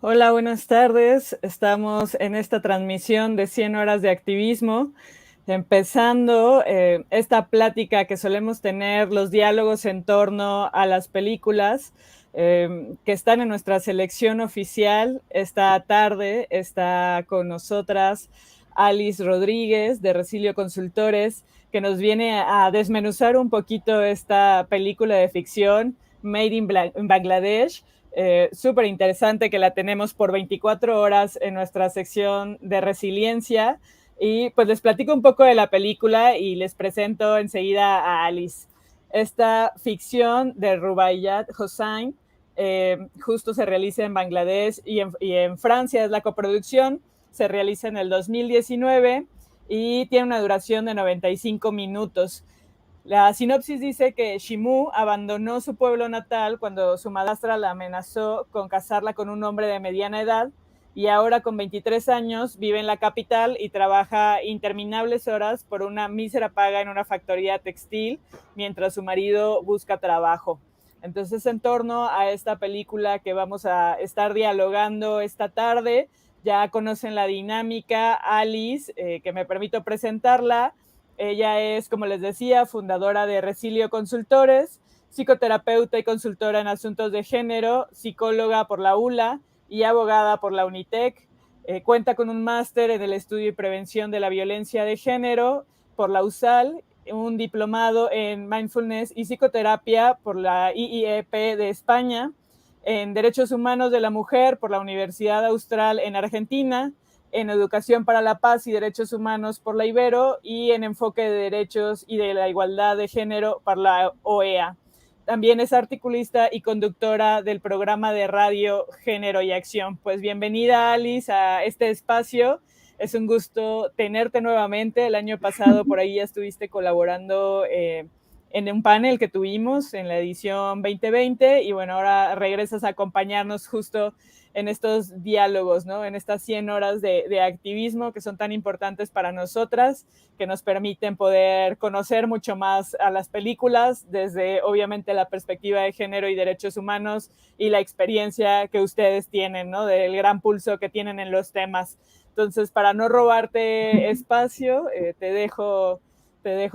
Hola, buenas tardes. Estamos en esta transmisión de 100 horas de activismo, empezando esta plática que solemos tener, los diálogos en torno a las películas que están en nuestra selección oficial. Esta tarde está con nosotras Alice Rodríguez de Resilio Consultores, que nos viene a desmenuzar un poquito esta película de ficción, Made in Bangladesh. Súper interesante, que la tenemos por 24 horas en nuestra sección de resiliencia. Y pues les platico un poco de la película y les presento enseguida a Alice. Esta ficción de Rubaiyat Hossain justo se realiza en Bangladesh y en Francia, es la coproducción. Se realiza en el 2019 y tiene una duración de 95 minutos. La sinopsis dice que Shimu abandonó su pueblo natal cuando su madrastra la amenazó con casarla con un hombre de mediana edad, y ahora con 23 años vive en la capital y trabaja interminables horas por una mísera paga en una factoría textil mientras su marido busca trabajo. Entonces, en torno a esta película que vamos a estar dialogando esta tarde, ya conocen la dinámica. Alice, que me permito presentarla. Ella es, como les decía, fundadora de Resilio Consultores, psicoterapeuta y consultora en asuntos de género, psicóloga por la ULA y abogada por la UNITEC. Cuenta con un máster en el estudio y prevención de la violencia de género por la USAL, un diplomado en mindfulness y psicoterapia por la IIEP de España, en derechos humanos de la mujer por la Universidad Austral en Argentina, en Educación para la Paz y Derechos Humanos por la Ibero, y en Enfoque de Derechos y de la Igualdad de Género por la OEA. También es articulista y conductora del programa de radio Género y Acción. Pues bienvenida, Alice, a este espacio. Es un gusto tenerte nuevamente. El año pasado por ahí ya estuviste colaborando en un panel que tuvimos en la edición 2020, y bueno, ahora regresas a acompañarnos justo en estos diálogos, ¿no? En estas 100 horas de activismo que son tan importantes para nosotras, que nos permiten poder conocer mucho más a las películas desde, obviamente, la perspectiva de género y derechos humanos y la experiencia que ustedes tienen, ¿no? Del gran pulso que tienen en los temas. Entonces, para no robarte espacio, te dejo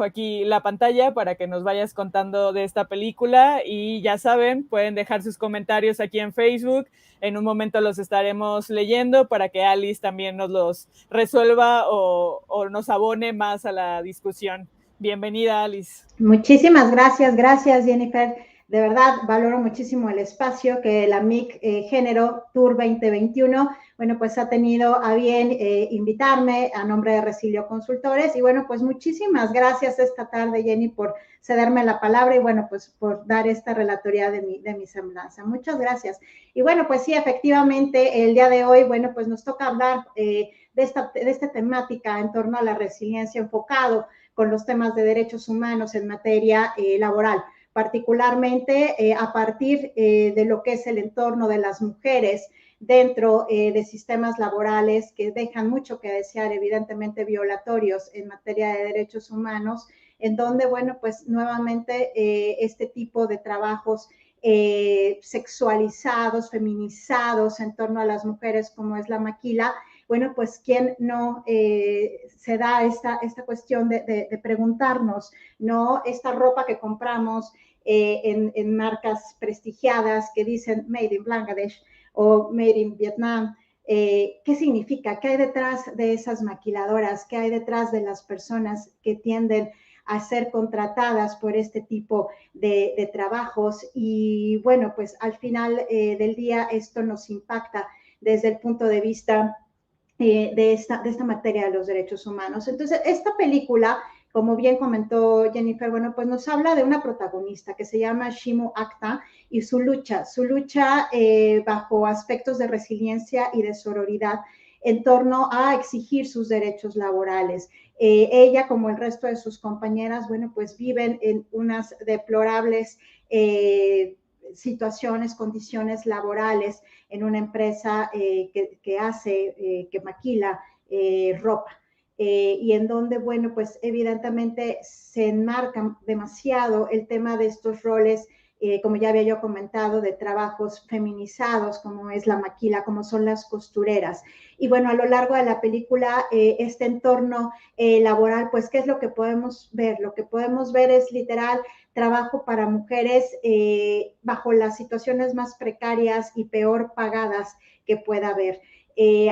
aquí la pantalla para que nos vayas contando de esta película, y ya saben, pueden dejar sus comentarios aquí en Facebook. En un momento los estaremos leyendo para que Alice también nos los resuelva o nos abone más a la discusión. Bienvenida, Alice. Muchísimas gracias, gracias Jennifer. De verdad, valoro muchísimo el espacio que la MIC Género Tour 2021, bueno, pues ha tenido a bien invitarme a nombre de Resilio Consultores. Y bueno, pues muchísimas gracias esta tarde, Jenny, por cederme la palabra y bueno, pues por dar esta relatoría de mi semblanza. Muchas gracias. Y bueno, pues sí, efectivamente, el día de hoy, bueno, pues nos toca hablar de esta temática en torno a la resiliencia enfocado con los temas de derechos humanos en materia laboral, particularmente a partir de lo que es el entorno de las mujeres dentro de sistemas laborales que dejan mucho que desear, evidentemente violatorios en materia de derechos humanos, en donde, bueno, pues nuevamente este tipo de trabajos sexualizados, feminizados en torno a las mujeres, como es la maquila, bueno, pues quién no se da esta cuestión de preguntarnos, ¿no? Esta ropa que compramos en marcas prestigiadas que dicen Made in Bangladesh o Made in Vietnam, ¿qué significa? ¿Qué hay detrás de esas maquiladoras? ¿Qué hay detrás de las personas que tienden a ser contratadas por este tipo de trabajos? Y bueno, pues al final del día esto nos impacta desde el punto de vista de esta materia de los derechos humanos. Entonces, esta película, como bien comentó Jennifer, bueno, pues nos habla de una protagonista que se llama Shimu Akta y su lucha bajo aspectos de resiliencia y de sororidad en torno a exigir sus derechos laborales. Ella, como el resto de sus compañeras, bueno, pues viven en unas deplorables situaciones, condiciones laborales en una empresa que maquila ropa. Y en donde, bueno, pues evidentemente se enmarca demasiado el tema de estos roles como ya había yo comentado, de trabajos feminizados, como es la maquila, como son las costureras. Y bueno, a lo largo de la película, este entorno laboral, pues, ¿qué es lo que podemos ver? Lo que podemos ver es literal trabajo para mujeres bajo las situaciones más precarias y peor pagadas que pueda haber.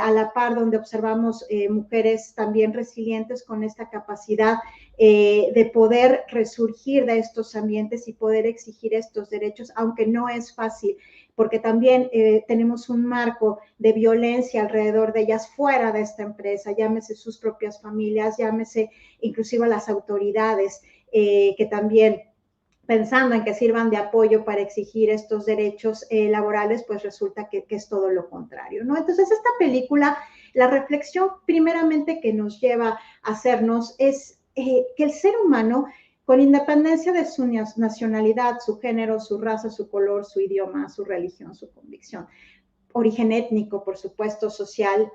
A la par donde observamos mujeres también resilientes con esta capacidad de poder resurgir de estos ambientes y poder exigir estos derechos, aunque no es fácil, porque también tenemos un marco de violencia alrededor de ellas fuera de esta empresa, llámese sus propias familias, llámese inclusive las autoridades, que también pensando en que sirvan de apoyo para exigir estos derechos laborales, pues resulta que es todo lo contrario, ¿no? Entonces, esta película, la reflexión primeramente que nos lleva a hacernos es que el ser humano, con independencia de su nacionalidad, su género, su raza, su color, su idioma, su religión, su convicción, origen étnico, por supuesto, social,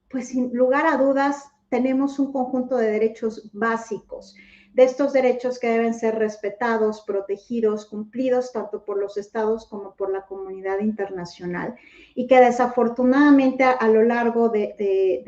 pues sin lugar a dudas tenemos un conjunto de derechos básicos, de estos derechos que deben ser respetados, protegidos, cumplidos tanto por los estados como por la comunidad internacional, y que desafortunadamente a lo largo de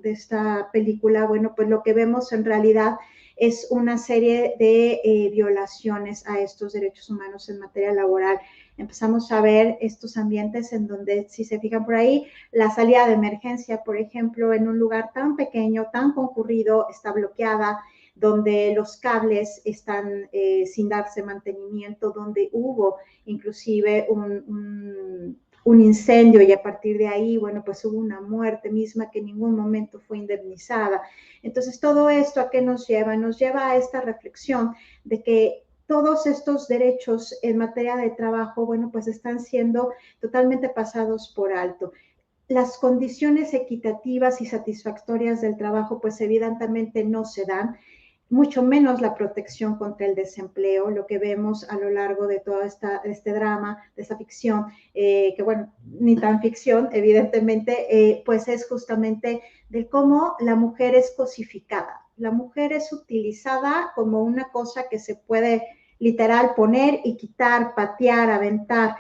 esta película, bueno, pues lo que vemos en realidad es una serie de violaciones a estos derechos humanos en materia laboral. Empezamos a ver estos ambientes en donde, si se fijan por ahí, la salida de emergencia, por ejemplo, en un lugar tan pequeño, tan concurrido, está bloqueada, donde los cables están sin darse mantenimiento, donde hubo inclusive un incendio y a partir de ahí, bueno, pues hubo una muerte misma que en ningún momento fue indemnizada. Entonces, todo esto ¿a qué nos lleva? Nos lleva a esta reflexión de que todos estos derechos en materia de trabajo, bueno, pues están siendo totalmente pasados por alto. Las condiciones equitativas y satisfactorias del trabajo, pues evidentemente no se dan, mucho menos la protección contra el desempleo, lo que vemos a lo largo de todo este drama, de esta ficción, que bueno, ni tan ficción, evidentemente, pues es justamente de cómo la mujer es cosificada. La mujer es utilizada como una cosa que se puede literal poner y quitar, patear, aventar,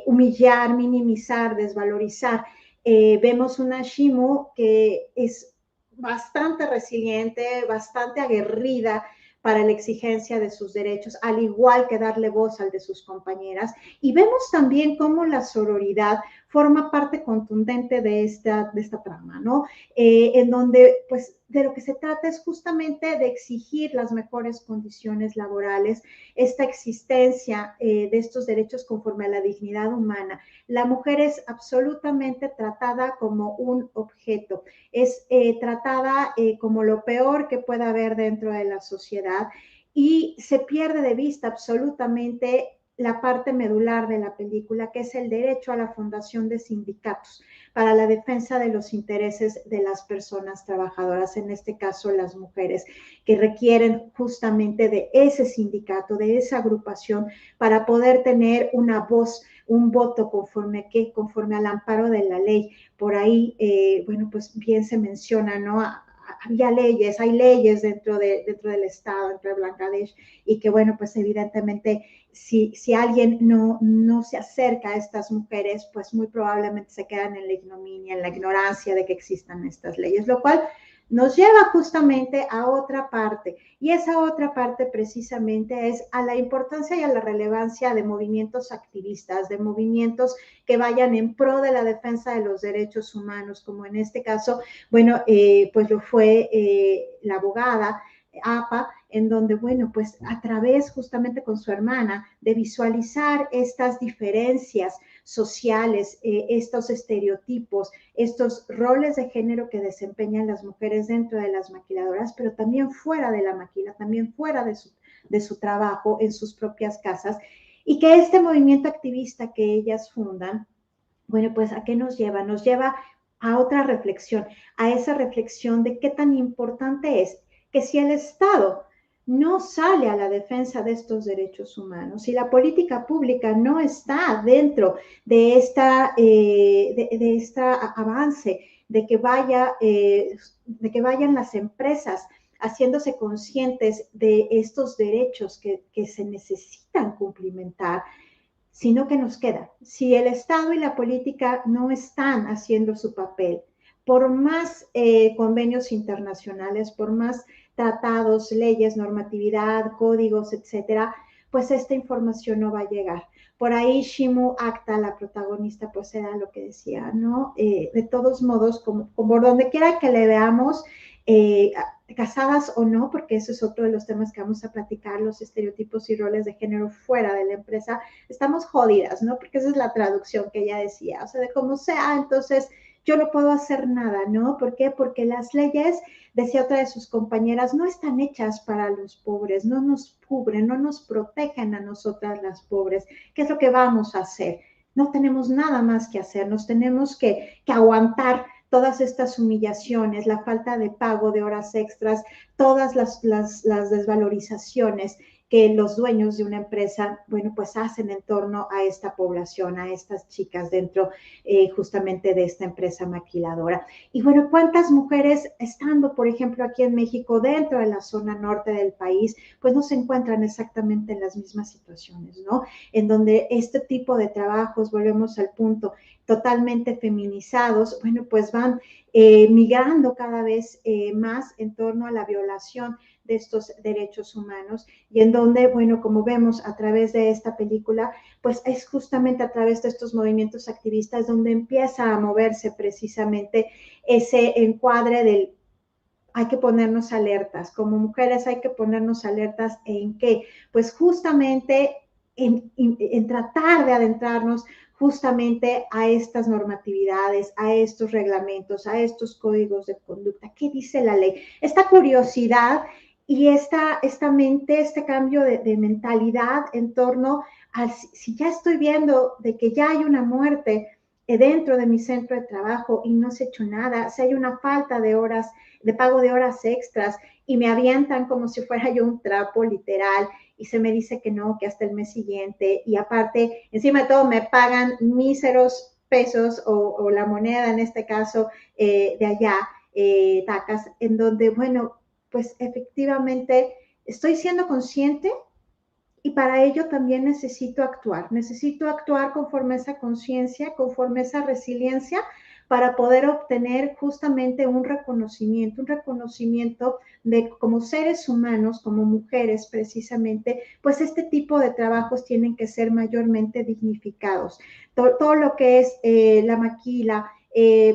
humillar, minimizar, desvalorizar. Vemos una Shimu que es bastante resiliente, bastante aguerrida para la exigencia de sus derechos, al igual que darle voz al de sus compañeras. Y vemos también cómo la sororidad forma parte contundente de esta trama, ¿no? En donde, pues, de lo que se trata es justamente de exigir las mejores condiciones laborales, esta existencia de estos derechos conforme a la dignidad humana. La mujer es absolutamente tratada como un objeto, es tratada como lo peor que pueda haber dentro de la sociedad y se pierde de vista absolutamente la parte medular de la película, que es el derecho a la fundación de sindicatos para la defensa de los intereses de las personas trabajadoras, en este caso las mujeres, que requieren justamente de ese sindicato, de esa agrupación, para poder tener una voz, un voto conforme al amparo de la ley. Por ahí, bueno, pues bien se menciona, ¿no? Había leyes, hay leyes dentro del Estado, dentro de Bangladesh, y que, bueno, pues evidentemente si alguien no se acerca a estas mujeres, pues muy probablemente se quedan en la ignominia, en la ignorancia de que existan estas leyes, lo cual nos lleva justamente a otra parte, y esa otra parte precisamente es a la importancia y a la relevancia de movimientos activistas, de movimientos que vayan en pro de la defensa de los derechos humanos, como en este caso, bueno, pues lo fue la abogada APA, en donde, bueno, pues a través justamente con su hermana de visualizar estas diferencias sociales, estos estereotipos, estos roles de género que desempeñan las mujeres dentro de las maquiladoras, pero también fuera de la maquila, también fuera de su trabajo, en sus propias casas, y que este movimiento activista que ellas fundan, bueno, pues ¿a qué nos lleva? Nos lleva a otra reflexión, a esa reflexión de qué tan importante es que si el Estado no sale a la defensa de estos derechos humanos, si la política pública no está dentro de esta avance de que vayan las empresas haciéndose conscientes de estos derechos que se necesitan cumplimentar, sino que nos queda. Si el Estado y la política no están haciendo su papel, por más convenios internacionales, por más tratados, leyes, normatividad, códigos, etcétera, pues esta información no va a llegar. Por ahí Shimu Akta, la protagonista, pues era lo que decía, ¿no? De todos modos, como donde quiera que le veamos, eh, casadas o no, porque eso es otro de los temas que vamos a platicar, los estereotipos y roles de género fuera de la empresa, estamos jodidas, ¿no? Porque esa es la traducción que ella decía, o sea, de cómo sea, entonces yo no puedo hacer nada, ¿no? ¿Por qué? Porque las leyes, decía otra de sus compañeras, no están hechas para los pobres, no nos cubren, no nos protegen a nosotras las pobres. ¿Qué es lo que vamos a hacer? No tenemos nada más que hacer, nos tenemos que aguantar todas estas humillaciones, la falta de pago de horas extras, todas las desvalorizaciones que los dueños de una empresa, bueno, pues hacen en torno a esta población, a estas chicas dentro justamente de esta empresa maquiladora. Y bueno, ¿cuántas mujeres estando, por ejemplo, aquí en México, dentro de la zona norte del país, pues no se encuentran exactamente en las mismas situaciones, ¿no? En donde este tipo de trabajos, volvemos al punto, totalmente feminizados, bueno, pues van migrando cada vez más en torno a la violación de estos derechos humanos y en donde, bueno, como vemos a través de esta película, pues es justamente a través de estos movimientos activistas donde empieza a moverse precisamente ese encuadre del hay que ponernos alertas, como mujeres hay que ponernos alertas en qué, pues justamente en tratar de adentrarnos justamente a estas normatividades, a estos reglamentos, a estos códigos de conducta. ¿Qué dice la ley? Esta curiosidad y esta mente, este cambio de mentalidad en torno a si ya estoy viendo de que ya hay una muerte dentro de mi centro de trabajo y no se ha hecho nada, si hay una falta de horas, de pago de horas extras y me avientan como si fuera yo un trapo literal y se me dice que no, que hasta el mes siguiente y aparte, encima de todo me pagan míseros pesos o la moneda en este caso de allá, tacas, en donde, bueno, pues efectivamente estoy siendo consciente y para ello también necesito actuar conforme a esa conciencia, conforme a esa resiliencia para poder obtener justamente un reconocimiento de como seres humanos, como mujeres precisamente, pues este tipo de trabajos tienen que ser mayormente dignificados. Todo lo que es la maquila,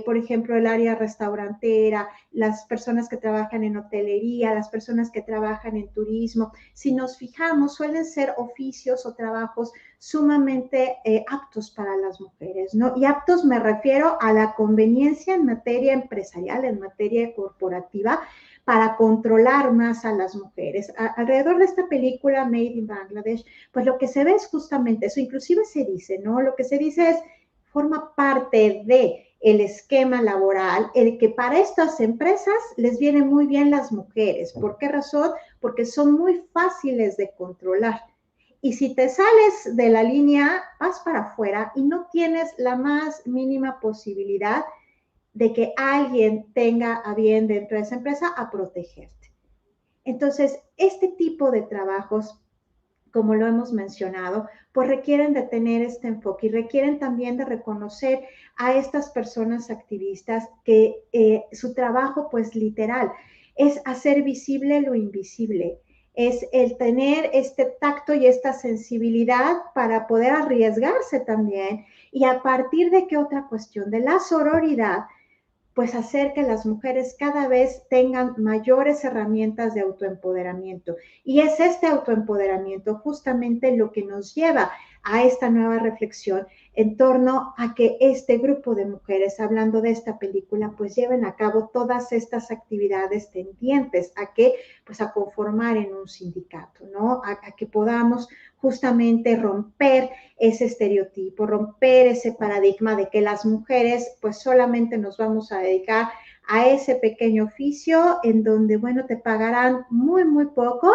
por ejemplo, el área restaurantera, las personas que trabajan en hotelería, las personas que trabajan en turismo, si nos fijamos, suelen ser oficios o trabajos sumamente aptos para las mujeres, ¿no? Y aptos me refiero a la conveniencia en materia empresarial, en materia corporativa, para controlar más a las mujeres. Alrededor de esta película Made in Bangladesh, pues lo que se ve es justamente eso, inclusive se dice, ¿no? Lo que se dice es, forma parte de el esquema laboral, el que para estas empresas les vienen muy bien las mujeres. ¿Por qué razón? Porque son muy fáciles de controlar. Y si te sales de la línea, vas para afuera y no tienes la más mínima posibilidad de que alguien tenga a bien dentro de esa empresa a protegerte. Entonces, este tipo de trabajos, como lo hemos mencionado, pues requieren de tener este enfoque y requieren también de reconocer a estas personas activistas que su trabajo, pues literal, es hacer visible lo invisible, es el tener este tacto y esta sensibilidad para poder arriesgarse también y a partir de qué otra cuestión, de la sororidad, pues hacer que las mujeres cada vez tengan mayores herramientas de autoempoderamiento. Y es este autoempoderamiento justamente lo que nos lleva a esta nueva reflexión en torno a que este grupo de mujeres, hablando de esta película, pues lleven a cabo todas estas actividades tendientes a que, pues a conformar en un sindicato, ¿no? A que podamos justamente romper ese estereotipo, romper ese paradigma de que las mujeres pues solamente nos vamos a dedicar a ese pequeño oficio en donde, bueno, te pagarán muy, muy poco,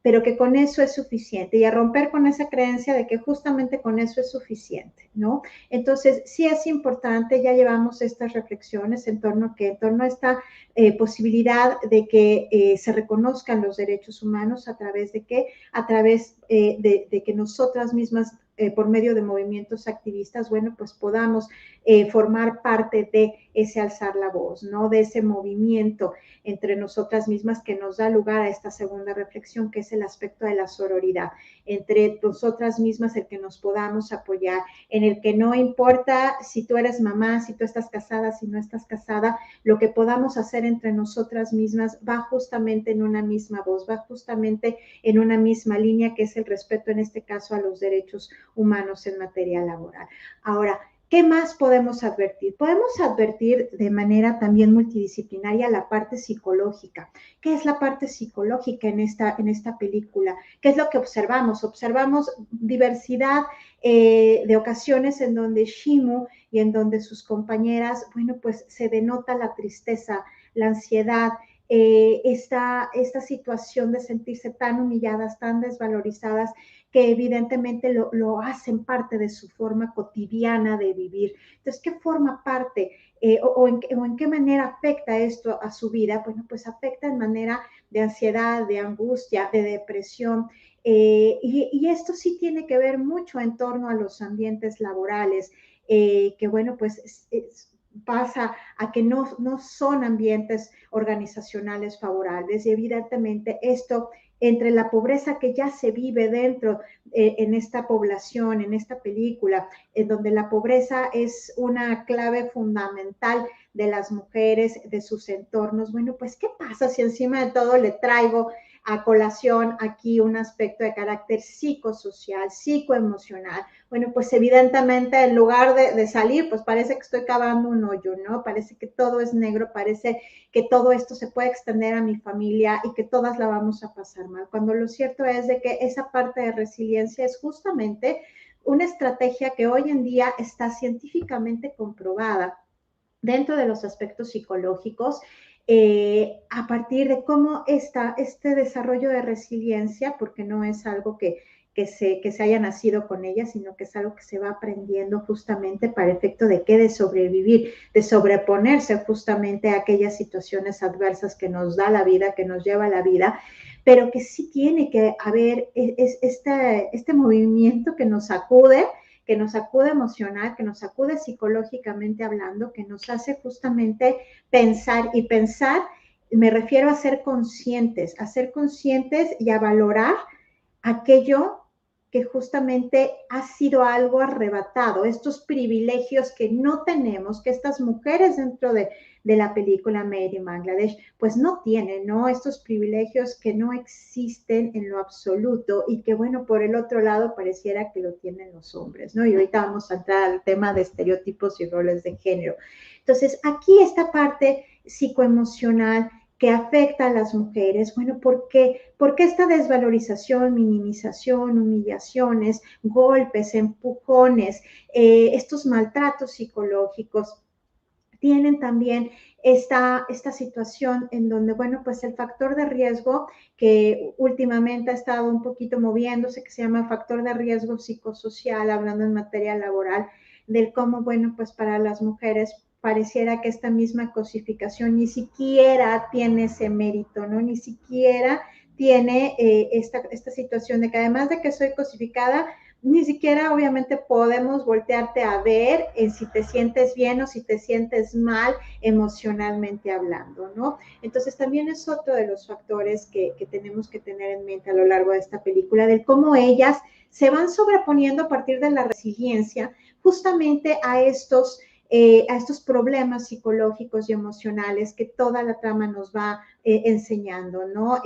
pero que con eso es suficiente y a romper con esa creencia de que justamente con eso es suficiente, ¿no? Entonces, sí es importante, ya llevamos estas reflexiones en torno a esta posibilidad de que se reconozcan los derechos humanos a través de qué, a través de que nosotras mismas por medio de movimientos activistas, bueno, pues podamos formar parte de ese alzar la voz, ¿no? De ese movimiento entre nosotras mismas que nos da lugar a esta segunda reflexión, que es el aspecto de la sororidad, entre nosotras mismas, el que nos podamos apoyar, en el que no importa si tú eres mamá, si tú estás casada, si no estás casada, lo que podamos hacer entre nosotras mismas va justamente en una misma voz, va justamente en una misma línea, que es el respeto, en este caso, a los derechos humanos en materia laboral. Ahora, ¿qué más podemos advertir? Podemos advertir de manera también multidisciplinaria la parte psicológica. ¿Qué es la parte psicológica en esta película? ¿Qué es lo que observamos? Observamos diversidad de ocasiones en donde Shimu y en donde sus compañeras, bueno, pues se denota la tristeza, la ansiedad, esta situación de sentirse tan humilladas, tan desvalorizadas, que evidentemente lo hacen parte de su forma cotidiana de vivir. Entonces, ¿qué forma parte o en qué manera afecta esto a su vida? Bueno, pues afecta en manera de ansiedad, de angustia, de depresión. Y esto sí tiene que ver mucho en torno a los ambientes laborales, que bueno, pues pasa a que no son ambientes organizacionales favorables y evidentemente esto entre la pobreza que ya se vive dentro en esta población, en esta película, en donde la pobreza es una clave fundamental de las mujeres, de sus entornos. Bueno, pues, ¿qué pasa si encima de todo le traigo a colación aquí un aspecto de carácter psicosocial, psicoemocional? Bueno, pues evidentemente en lugar de salir, pues parece que estoy cavando un hoyo, ¿no? Parece que todo es negro, parece que todo esto se puede extender a mi familia y que todas la vamos a pasar mal, cuando lo cierto es de que esa parte de resiliencia es justamente una estrategia que hoy en día está científicamente comprobada dentro de los aspectos psicológicos, a partir de cómo este desarrollo de resiliencia, porque no es algo que se haya nacido con ella, sino que es algo que se va aprendiendo justamente para efecto de qué, de sobrevivir, de sobreponerse justamente a aquellas situaciones adversas que nos da la vida, que nos lleva la vida, pero que sí tiene que haber este movimiento que nos acude emocional, que nos acude psicológicamente hablando, que nos hace justamente pensar y pensar, me refiero a ser conscientes y a valorar aquello que justamente ha sido algo arrebatado, estos privilegios que no tenemos, que estas mujeres dentro de la película Made in Bangladesh, pues no tienen, ¿no? Estos privilegios que no existen en lo absoluto y que, bueno, por el otro lado pareciera que lo tienen los hombres, ¿no? Y ahorita vamos a entrar al tema de estereotipos y roles de género. Entonces, aquí esta parte psicoemocional que afecta a las mujeres. Bueno, ¿por qué? Porque esta desvalorización, minimización, humillaciones, golpes, empujones, estos maltratos psicológicos tienen también esta situación en donde, bueno, pues el factor de riesgo que últimamente ha estado un poquito moviéndose, que se llama factor de riesgo psicosocial, hablando en materia laboral, del cómo, bueno, pues para las mujeres pareciera que esta misma cosificación ni siquiera tiene ese mérito, ¿no? Ni siquiera tiene esta situación de que además de que soy cosificada, ni siquiera obviamente podemos voltearte a ver si te sientes bien o si te sientes mal emocionalmente hablando, ¿no? Entonces también es otro de los factores que tenemos que tener en mente a lo largo de esta película, de cómo ellas se van sobreponiendo a partir de la resiliencia justamente a estos problemas psicológicos y emocionales que toda la trama nos va enseñando, ¿no?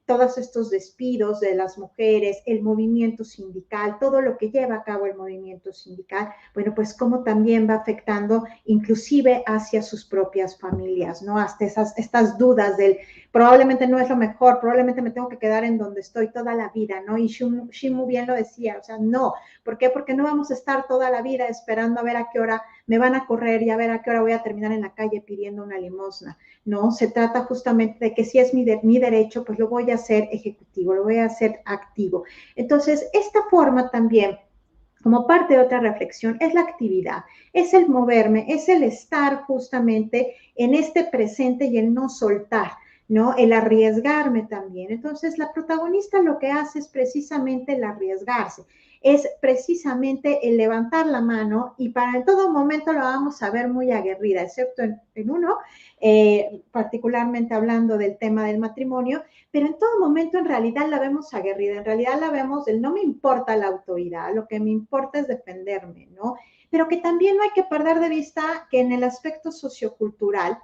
Todos estos despidos de las mujeres, el movimiento sindical, todo lo que lleva a cabo el movimiento sindical, bueno, pues cómo también va afectando inclusive hacia sus propias familias, ¿no? Hasta estas dudas del probablemente no es lo mejor, probablemente me tengo que quedar en donde estoy toda la vida, ¿no? Y Shimu bien lo decía, o sea, no, ¿por qué? Porque no vamos a estar toda la vida esperando a ver a qué hora me van a correr y a ver a qué hora voy a terminar en la calle pidiendo una limosna, ¿no? Se trata justamente de que si es mi derecho, pues lo voy a hacer ejecutivo, lo voy a hacer activo. Entonces, esta forma también, como parte de otra reflexión, es la actividad, es el moverme, es el estar justamente en este presente y el no soltar, ¿no? El arriesgarme también. Entonces, la protagonista lo que hace es precisamente el arriesgarse, es precisamente el levantar la mano y para en todo momento lo vamos a ver muy aguerrida, excepto en uno, particularmente hablando del tema del matrimonio, pero en todo momento en realidad la vemos aguerrida, en realidad la vemos del no me importa la autoridad, lo que me importa es defenderme, ¿no? Pero que también no hay que perder de vista que en el aspecto sociocultural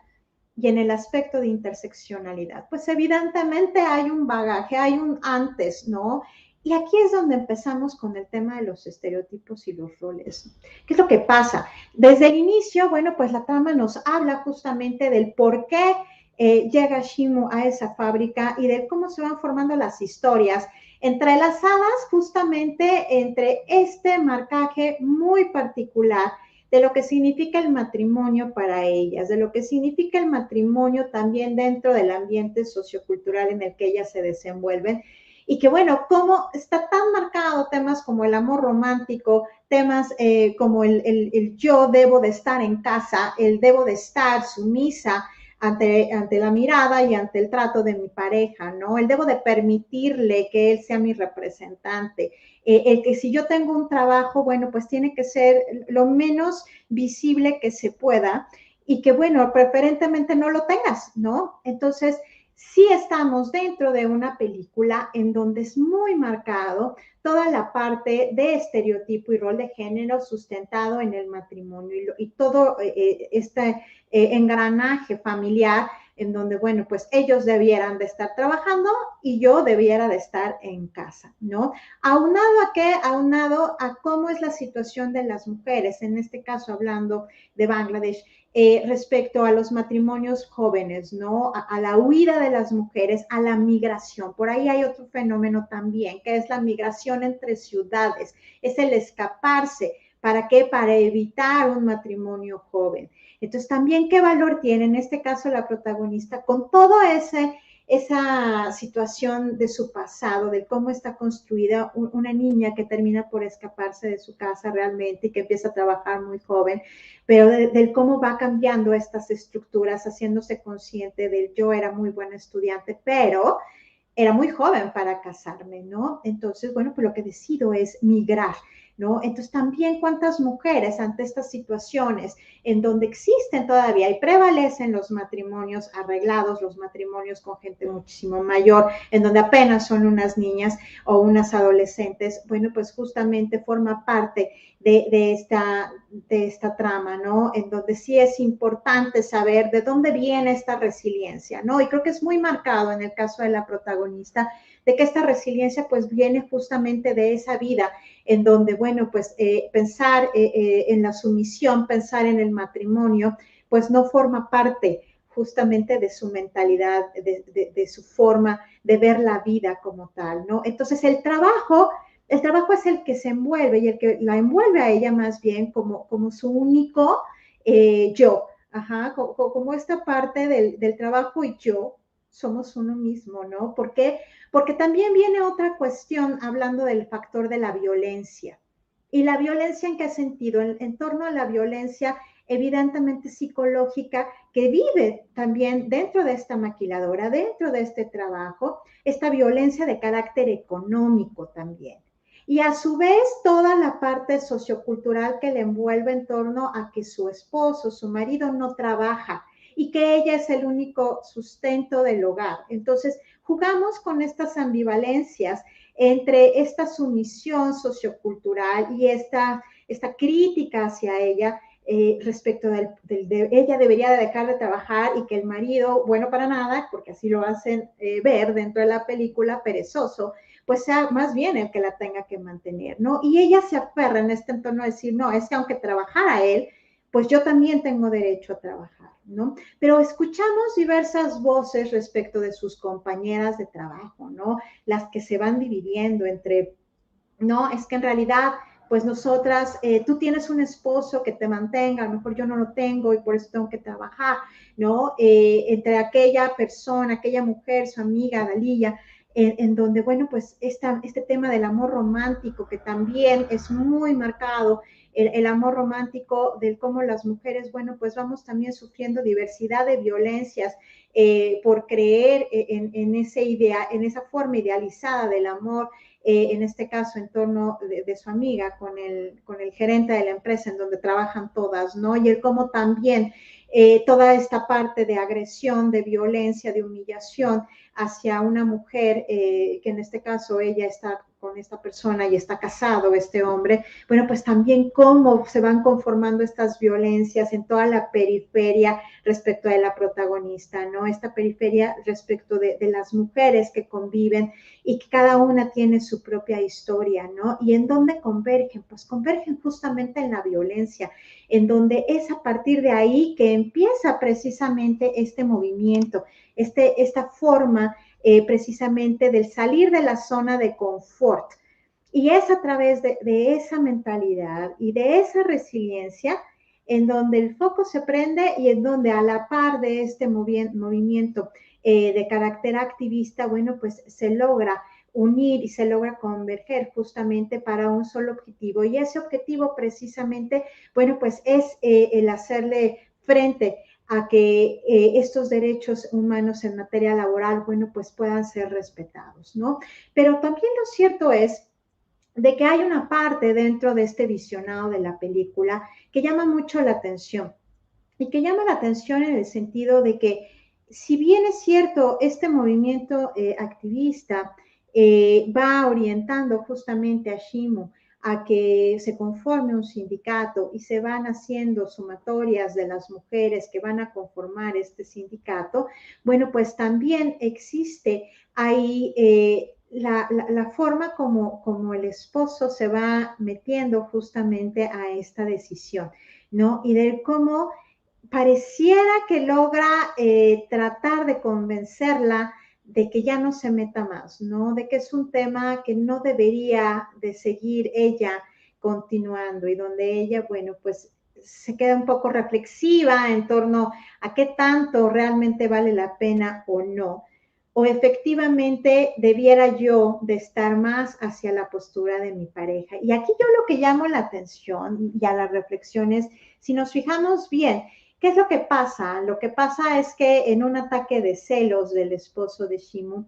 y en el aspecto de interseccionalidad, pues evidentemente hay un bagaje, hay un antes, ¿no? Y aquí es donde empezamos con el tema de los estereotipos y los roles. ¿Qué es lo que pasa? Desde el inicio, bueno, pues la trama nos habla justamente del por qué llega Shimu a esa fábrica y de cómo se van formando las historias entrelazadas justamente entre este marcaje muy particular de lo que significa el matrimonio para ellas, de lo que significa el matrimonio también dentro del ambiente sociocultural en el que ellas se desenvuelven. Y que bueno, cómo está tan marcado temas como el amor romántico, temas como el yo debo de estar en casa, el debo de estar sumisa ante la mirada y ante el trato de mi pareja, ¿no? El debo de permitirle que él sea mi representante. El que si yo tengo un trabajo, bueno, pues tiene que ser lo menos visible que se pueda y que, bueno, preferentemente no lo tengas, ¿no? Entonces, sí estamos dentro de una película en donde es muy marcado toda la parte de estereotipo y rol de género sustentado en el matrimonio y todo este engranaje familiar en donde, bueno, pues ellos debieran de estar trabajando y yo debiera de estar en casa, ¿no? Aunado a qué, aunado a cómo es la situación de las mujeres, en este caso hablando de Bangladesh, respecto a los matrimonios jóvenes, ¿no? A la huida de las mujeres, a la migración. Por ahí hay otro fenómeno también, que es la migración entre ciudades, es el escaparse. ¿Para qué? Para evitar un matrimonio joven. Entonces, también qué valor tiene en este caso la protagonista con todo esa situación de su pasado, de cómo está construida una niña que termina por escaparse de su casa realmente y que empieza a trabajar muy joven, pero del cómo va cambiando estas estructuras, haciéndose consciente del yo era muy buena estudiante, pero era muy joven para casarme, ¿no? Entonces, bueno, pues lo que decido es migrar, ¿no? Entonces, también cuántas mujeres ante estas situaciones en donde existen todavía y prevalecen los matrimonios arreglados, los matrimonios con gente muchísimo mayor, en donde apenas son unas niñas o unas adolescentes, bueno, pues justamente forma parte de esta trama, ¿no? En donde sí es importante saber de dónde viene esta resiliencia, ¿no? Y creo que es muy marcado en el caso de la protagonista, de que esta resiliencia pues viene justamente de esa vida en donde, bueno, pues pensar en la sumisión, pensar en el matrimonio, pues no forma parte justamente de su mentalidad, de su forma de ver la vida como tal, ¿no? Entonces el trabajo es el que se envuelve y el que la envuelve a ella más bien como su único yo, ajá, como esta parte del trabajo y yo somos uno mismo, ¿no? ¿Por qué? Porque también viene otra cuestión hablando del factor de la violencia. ¿Y la violencia en qué sentido? En torno a la violencia evidentemente psicológica que vive también dentro de esta maquiladora, dentro de este trabajo, esta violencia de carácter económico también. Y a su vez toda la parte sociocultural que le envuelve en torno a que su esposo, su marido no trabaja y que ella es el único sustento del hogar. Entonces, jugamos con estas ambivalencias entre esta sumisión sociocultural y esta crítica hacia ella respecto de ella debería de dejar de trabajar y que el marido, bueno para nada, porque así lo hacen ver dentro de la película, perezoso, pues sea más bien el que la tenga que mantener, ¿no? Y ella se aferra en este entorno a decir, no, es que aunque trabajara él, pues yo también tengo derecho a trabajar, ¿no? Pero escuchamos diversas voces respecto de sus compañeras de trabajo, ¿no? Las que se van dividiendo entre, no, es que en realidad pues nosotras, tú tienes un esposo que te mantenga, a lo mejor yo no lo tengo y por eso tengo que trabajar, ¿no? Entre aquella persona, aquella mujer, su amiga, Dalila, en donde, bueno, pues este tema del amor romántico, que también es muy marcado, el amor romántico, del cómo las mujeres, bueno, pues vamos también sufriendo diversidad de violencias por creer en esa forma idealizada del amor, en este caso en torno de su amiga con el gerente de la empresa en donde trabajan todas, ¿no? Y el cómo también toda esta parte de agresión, de violencia, de humillación hacia una mujer, que en este caso ella está con esta persona y está casado este hombre, bueno, pues también cómo se van conformando estas violencias en toda la periferia respecto de la protagonista, ¿no? Esta periferia respecto de las mujeres que conviven y que cada una tiene su propia historia, ¿no? ¿Y en dónde convergen? Pues convergen justamente en la violencia, en donde es a partir de ahí que empieza precisamente este movimiento, esta forma precisamente del salir de la zona de confort. Y es a través de esa mentalidad y de esa resiliencia en donde el foco se prende y en donde a la par de este movimiento de carácter activista, bueno, pues se logra unir y se logra converger justamente para un solo objetivo. Y ese objetivo precisamente, bueno, pues es el hacerle frente a que estos derechos humanos en materia laboral, bueno, pues puedan ser respetados, ¿no? Pero también lo cierto es de que hay una parte dentro de este visionado de la película que llama mucho la atención y que llama la atención en el sentido de que si bien es cierto, este movimiento activista va orientando justamente a Shimu a que se conforme un sindicato y se van haciendo sumatorias de las mujeres que van a conformar este sindicato, bueno, pues también existe ahí la forma como el esposo se va metiendo justamente a esta decisión, ¿no? Y de cómo pareciera que logra tratar de convencerla de que ya no se meta más, ¿no? De que es un tema que no debería de seguir ella continuando y donde ella, bueno, pues se queda un poco reflexiva en torno a qué tanto realmente vale la pena o no, o efectivamente debiera yo de estar más hacia la postura de mi pareja. Y aquí yo lo que llamo la atención y a las reflexiones, si nos fijamos bien, ¿qué es lo que pasa? Lo que pasa es que en un ataque de celos del esposo de Shimu,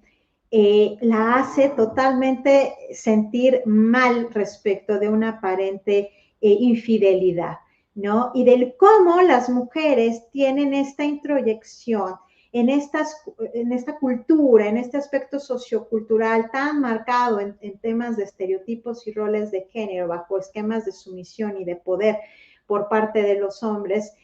la hace totalmente sentir mal respecto de una aparente infidelidad, ¿no? Y del cómo las mujeres tienen esta introyección en esta cultura, en este aspecto sociocultural tan marcado en temas de estereotipos y roles de género bajo esquemas de sumisión y de poder por parte de los hombres,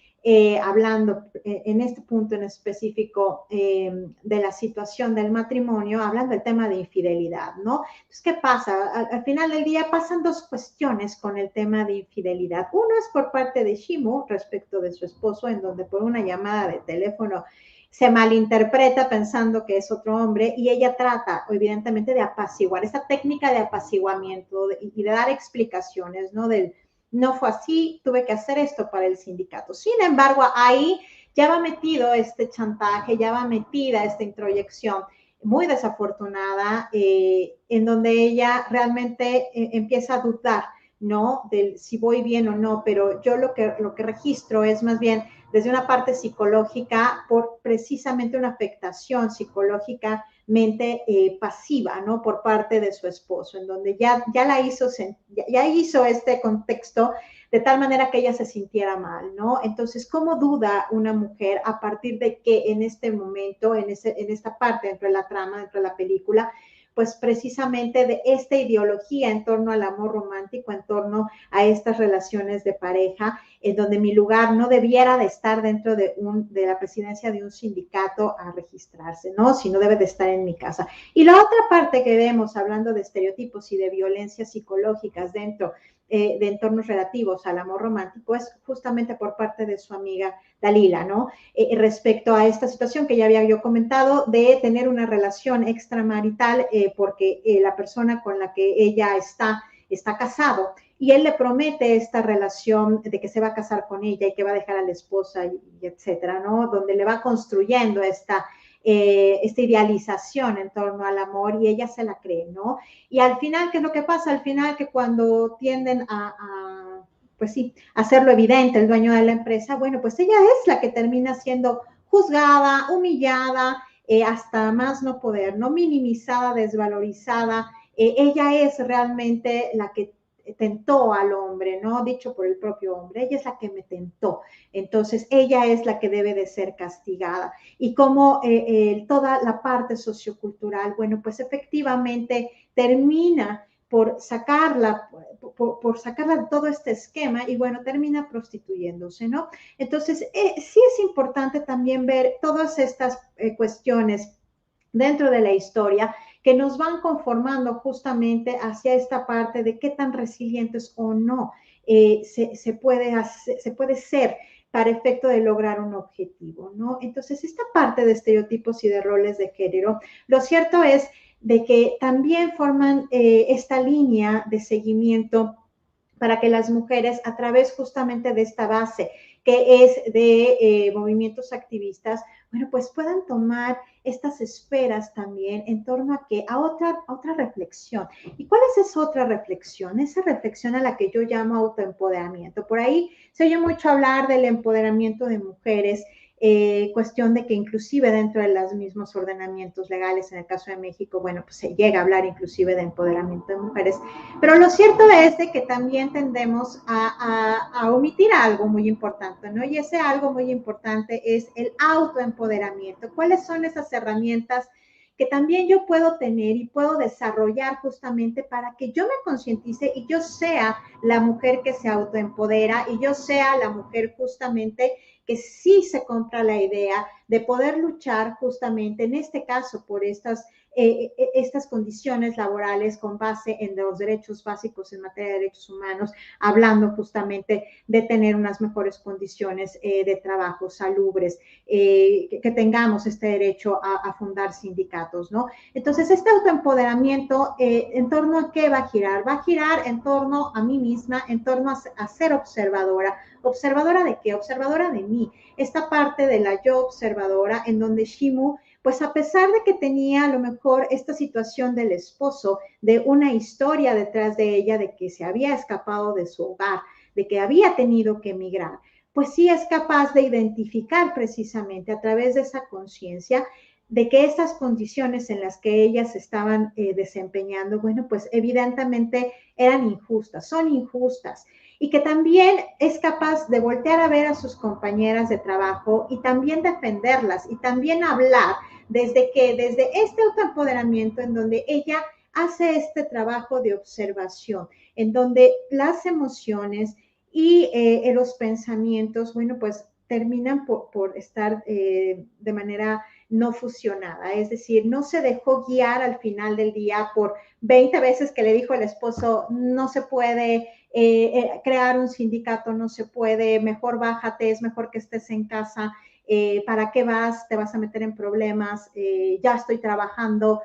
hablando en este punto en específico de la situación del matrimonio, hablando del tema de infidelidad, ¿no? Entonces, ¿qué pasa? Al final del día pasan dos cuestiones con el tema de infidelidad. Uno es por parte de Shimu respecto de su esposo, en donde por una llamada de teléfono se malinterpreta pensando que es otro hombre y ella trata, evidentemente, de apaciguar, esa técnica de apaciguamiento y de dar explicaciones, ¿no? No fue así, tuve que hacer esto para el sindicato. Sin embargo, ahí ya va metido este chantaje, ya va metida esta introyección muy desafortunada, en donde ella realmente empieza a dudar, ¿no? De si voy bien o no, pero yo lo que registro es más bien desde una parte psicológica por precisamente una afectación psicológicamente pasiva, ¿no? Por parte de su esposo, en donde ya hizo este contexto de tal manera que ella se sintiera mal, ¿no? Entonces, ¿cómo duda una mujer a partir de que en este momento, en esta parte dentro de la trama, dentro de la película, pues precisamente de esta ideología en torno al amor romántico, en torno a estas relaciones de pareja, en donde mi lugar no debiera de estar dentro de la presidencia de un sindicato a registrarse, ¿no? Sino debe de estar en mi casa. Y la otra parte que vemos, hablando de estereotipos y de violencias psicológicas dentro de entornos relativos al amor romántico, es justamente por parte de su amiga Dalila, ¿no? Respecto a esta situación que ya había yo comentado de tener una relación extramarital porque la persona con la que ella está casado y él le promete esta relación de que se va a casar con ella y que va a dejar a la esposa y etcétera, ¿no? Donde le va construyendo esta idealización en torno al amor y ella se la cree, ¿no? Y al final, ¿qué es lo que pasa? Al final que cuando tienden pues sí, hacerlo evidente el dueño de la empresa, bueno, pues ella es la que termina siendo juzgada, humillada, hasta más no poder, no minimizada, desvalorizada. Ella es realmente la que tentó al hombre, ¿no? Dicho por el propio hombre, ella es la que me tentó. Entonces, ella es la que debe de ser castigada. Y como toda la parte sociocultural, bueno, pues efectivamente termina por sacarla, por sacarla de todo este esquema y bueno, termina prostituyéndose, ¿no? Entonces, sí es importante también ver todas estas cuestiones dentro de la historia que nos van conformando justamente hacia esta parte de qué tan resilientes o no se puede ser para efecto de lograr un objetivo, ¿no? Entonces, esta parte de estereotipos y de roles de género, lo cierto es de que también forman esta línea de seguimiento para que las mujeres, a través justamente de esta base que es de movimientos activistas, bueno, pues puedan tomar estas esferas también en torno a que a otra reflexión. ¿Y cuál es esa otra reflexión? Esa reflexión a la que yo llamo autoempoderamiento. Por ahí se oye mucho hablar del empoderamiento de mujeres, cuestión de que inclusive dentro de los mismos ordenamientos legales, en el caso de México, bueno, pues se llega a hablar inclusive de empoderamiento de mujeres, pero lo cierto es de que también tendemos a omitir algo muy importante, ¿no? Y ese algo muy importante es el autoempoderamiento. ¿Cuáles son esas herramientas que también yo puedo tener y puedo desarrollar justamente para que yo me concientice y yo sea la mujer que se autoempodera y yo sea la mujer justamente que sí se compra la idea de poder luchar justamente en este caso por estas condiciones laborales con base en los derechos básicos en materia de derechos humanos, hablando justamente de tener unas mejores condiciones de trabajo, salubres, que tengamos este derecho a fundar sindicatos, ¿no? Entonces, este autoempoderamiento, ¿en torno a qué va a girar? Va a girar en torno a mí misma, en torno a ser observadora. ¿Observadora de qué? Observadora de mí. Esta parte de la yo observadora en donde Shimu, pues a pesar de que tenía a lo mejor esta situación del esposo, de una historia detrás de ella, de que se había escapado de su hogar, de que había tenido que emigrar, pues sí es capaz de identificar precisamente a través de esa conciencia de que estas condiciones en las que ellas estaban desempeñando, bueno, pues evidentemente eran injustas, son injustas, y que también es capaz de voltear a ver a sus compañeras de trabajo y también defenderlas y también hablar desde este autoempoderamiento en donde ella hace este trabajo de observación, en donde las emociones y los pensamientos, bueno, pues terminan por estar de manera no fusionada, es decir, no se dejó guiar al final del día por 20 veces que le dijo el esposo, no se puede crear un sindicato, no se puede, mejor bájate, es mejor que estés en casa, ¿para qué vas? Te vas a meter en problemas, ya estoy trabajando,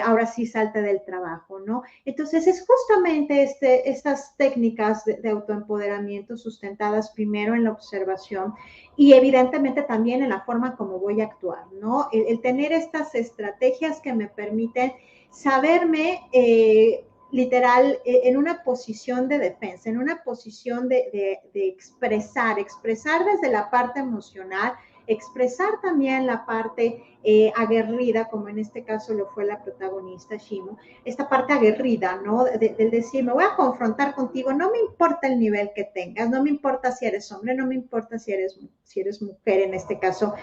ahora sí salte del trabajo, ¿no? Entonces es justamente estas técnicas de autoempoderamiento sustentadas primero en la observación y evidentemente también en la forma como voy a actuar, ¿no? El tener estas estrategias que me permiten saberme literal en una posición de defensa, en una posición de expresar desde la parte emocional, expresar también la parte aguerrida, como en este caso lo fue la protagonista Shimu, esta parte aguerrida, ¿no? Del decir, me voy a confrontar contigo, no me importa el nivel que tengas, no me importa si eres hombre, no me importa si eres mujer, en este caso,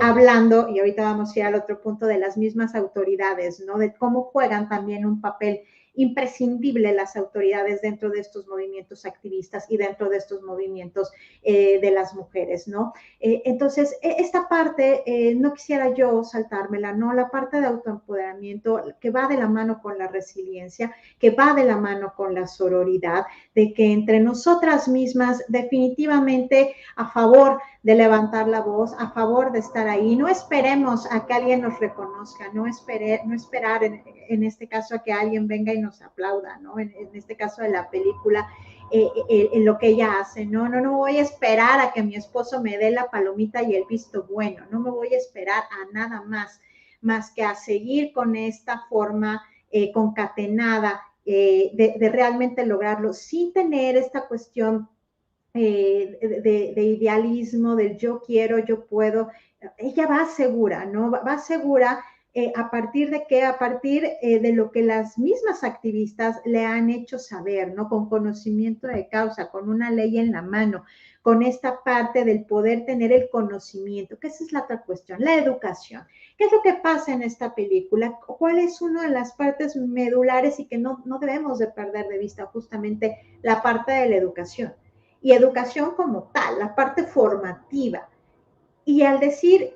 hablando, y ahorita vamos a ir al otro punto, de las mismas autoridades, ¿no? De cómo juegan también un papel imprescindible las autoridades dentro de estos movimientos activistas y dentro de estos movimientos de las mujeres, ¿no? Entonces, esta parte no quisiera yo saltármela, ¿no? La parte de autoempoderamiento que va de la mano con la resiliencia, que va de la mano con la sororidad, de que entre nosotras mismas definitivamente a favor de levantar la voz, a favor de estar ahí. No esperemos a que alguien nos reconozca, no esperar en este caso a que alguien venga y nos aplauda, ¿no? En este caso de la película, en lo que ella hace, no voy a esperar a que mi esposo me dé la palomita y el visto bueno, no me voy a esperar a nada más que a seguir con esta forma concatenada de realmente lograrlo sin tener esta cuestión de idealismo, del yo quiero, yo puedo. Ella va segura, ¿no? Va segura a partir de qué, a partir de lo que las mismas activistas le han hecho saber, ¿no? Con conocimiento de causa, con una ley en la mano, con esta parte del poder tener el conocimiento, que esa es la otra cuestión, la educación. ¿Qué es lo que pasa en esta película? ¿Cuál es una de las partes medulares y que no debemos de perder de vista? Justamente la parte de la educación. Y educación como tal, la parte formativa. Y al decir,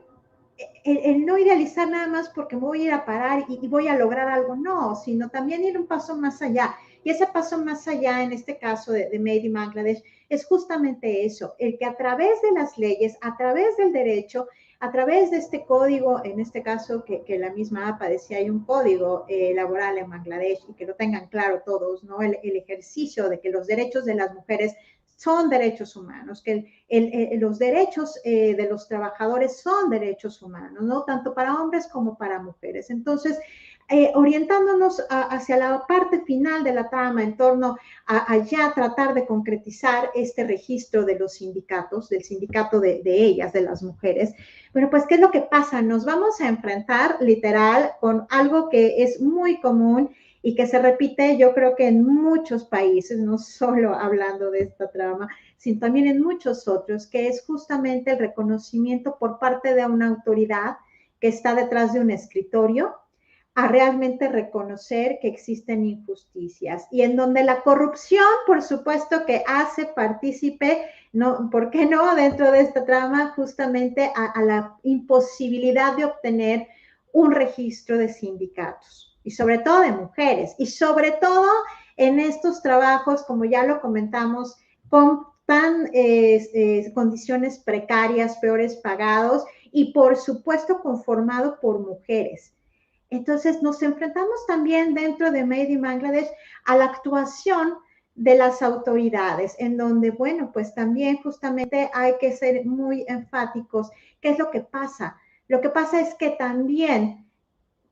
el no idealizar nada más porque me voy a ir a parar y voy a lograr algo, no, sino también ir un paso más allá. Y ese paso más allá, en este caso de Made in Bangladesh, es justamente eso, el que a través de las leyes, a través del derecho, a través de este código, en este caso que la misma APA decía, hay un código laboral en Bangladesh y que lo tengan claro todos, ¿no? El ejercicio de que los derechos de las mujeres son derechos humanos, que los derechos de los trabajadores son derechos humanos, ¿no? Tanto para hombres como para mujeres. Entonces, orientándonos hacia la parte final de la trama en torno a ya tratar de concretizar este registro de los sindicatos, del sindicato de ellas, de las mujeres. Bueno, pues, ¿qué es lo que pasa? Nos vamos a enfrentar literal con algo que es muy común y que se repite, yo creo que en muchos países, no solo hablando de esta trama, sino también en muchos otros, que es justamente el reconocimiento por parte de una autoridad que está detrás de un escritorio a realmente reconocer que existen injusticias y en donde la corrupción, por supuesto, que hace partícipe, no, ¿por qué no? Dentro de esta trama, justamente a la imposibilidad de obtener un registro de sindicatos y sobre todo de mujeres y sobre todo en estos trabajos, como ya lo comentamos, con tan condiciones precarias, peores pagados y por supuesto conformado por mujeres. Entonces nos enfrentamos también dentro de Made in Bangladesh a la actuación de las autoridades, en donde, bueno, pues también justamente hay que ser muy enfáticos. ¿Qué es lo que pasa? Lo que pasa es que también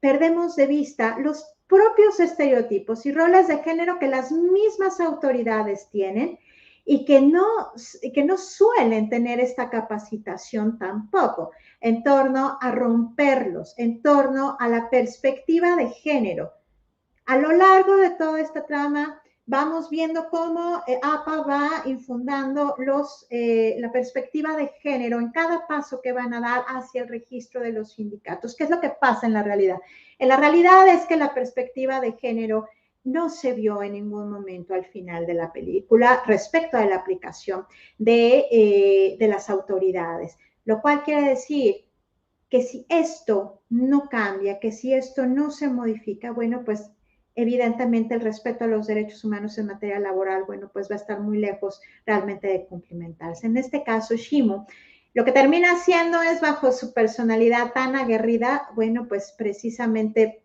perdemos de vista los propios estereotipos y roles de género que las mismas autoridades tienen y que no suelen tener esta capacitación tampoco en torno a romperlos, en torno a la perspectiva de género. A lo largo de toda esta trama vamos viendo cómo APA va infundando la perspectiva de género en cada paso que van a dar hacia el registro de los sindicatos. ¿Qué es lo que pasa en la realidad? En la realidad es que la perspectiva de género no se vio en ningún momento al final de la película respecto a la aplicación de las autoridades, lo cual quiere decir que si esto no cambia, que si esto no se modifica, bueno, pues evidentemente el respeto a los derechos humanos en materia laboral, bueno, pues va a estar muy lejos realmente de cumplimentarse. En este caso, Shimo, lo que termina haciendo es, bajo su personalidad tan aguerrida, bueno, pues precisamente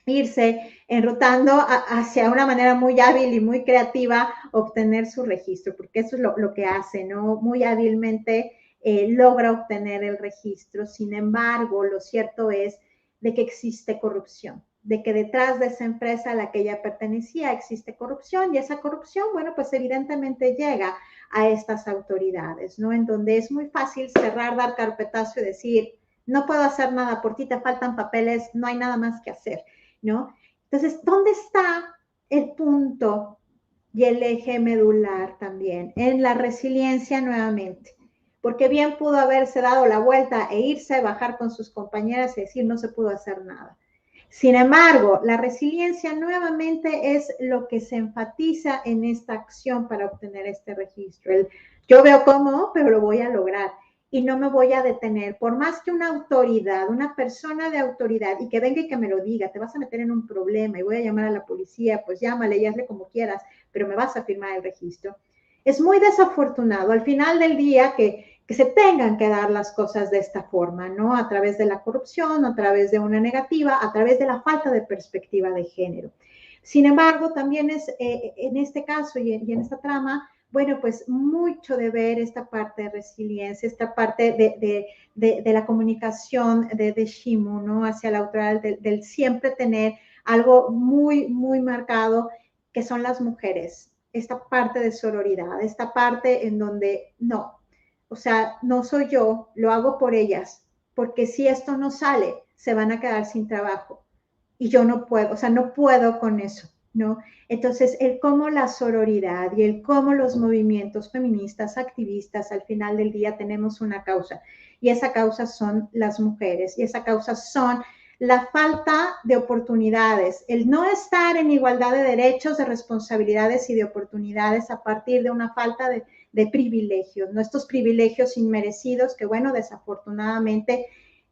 irse enrutando hacia una manera muy hábil y muy creativa obtener su registro, porque eso es lo que hace, ¿no? Muy hábilmente logra obtener el registro. Sin embargo, lo cierto es de que existe corrupción, de que detrás de esa empresa a la que ella pertenecía existe corrupción y esa corrupción, bueno, pues evidentemente llega a estas autoridades, ¿no? En donde es muy fácil cerrar, dar carpetazo y decir, no puedo hacer nada por ti, te faltan papeles, no hay nada más que hacer, ¿no? Entonces, ¿dónde está el punto y el eje medular también? En la resiliencia nuevamente. Porque bien pudo haberse dado la vuelta e irse, bajar con sus compañeras y decir no se pudo hacer nada. Sin embargo, la resiliencia nuevamente es lo que se enfatiza en esta acción para obtener este registro. Yo veo cómo, pero lo voy a lograr y no me voy a detener. Por más que una autoridad, una persona de autoridad, y que venga y que me lo diga, te vas a meter en un problema y voy a llamar a la policía, pues llámale y hazle como quieras, pero me vas a firmar el registro. Es muy desafortunado al final del día que se tengan que dar las cosas de esta forma, ¿no? A través de la corrupción, a través de una negativa, a través de la falta de perspectiva de género. Sin embargo, también es en este caso y en esta trama, bueno, pues mucho de ver esta parte de resiliencia, esta parte de la comunicación de Shimu, ¿no? Hacia la autora, del siempre tener algo muy, muy marcado, que son las mujeres, esta parte de sororidad, esta parte en donde no, o sea, no soy yo, lo hago por ellas, porque si esto no sale, se van a quedar sin trabajo y yo no puedo, o sea, no puedo con eso, ¿no? Entonces, el cómo la sororidad y el cómo los movimientos feministas, activistas, al final del día tenemos una causa, y esa causa son las mujeres, y esa causa son la falta de oportunidades, el no estar en igualdad de derechos, de responsabilidades y de oportunidades a partir de una falta de privilegios, ¿no? Estos privilegios inmerecidos que, bueno, desafortunadamente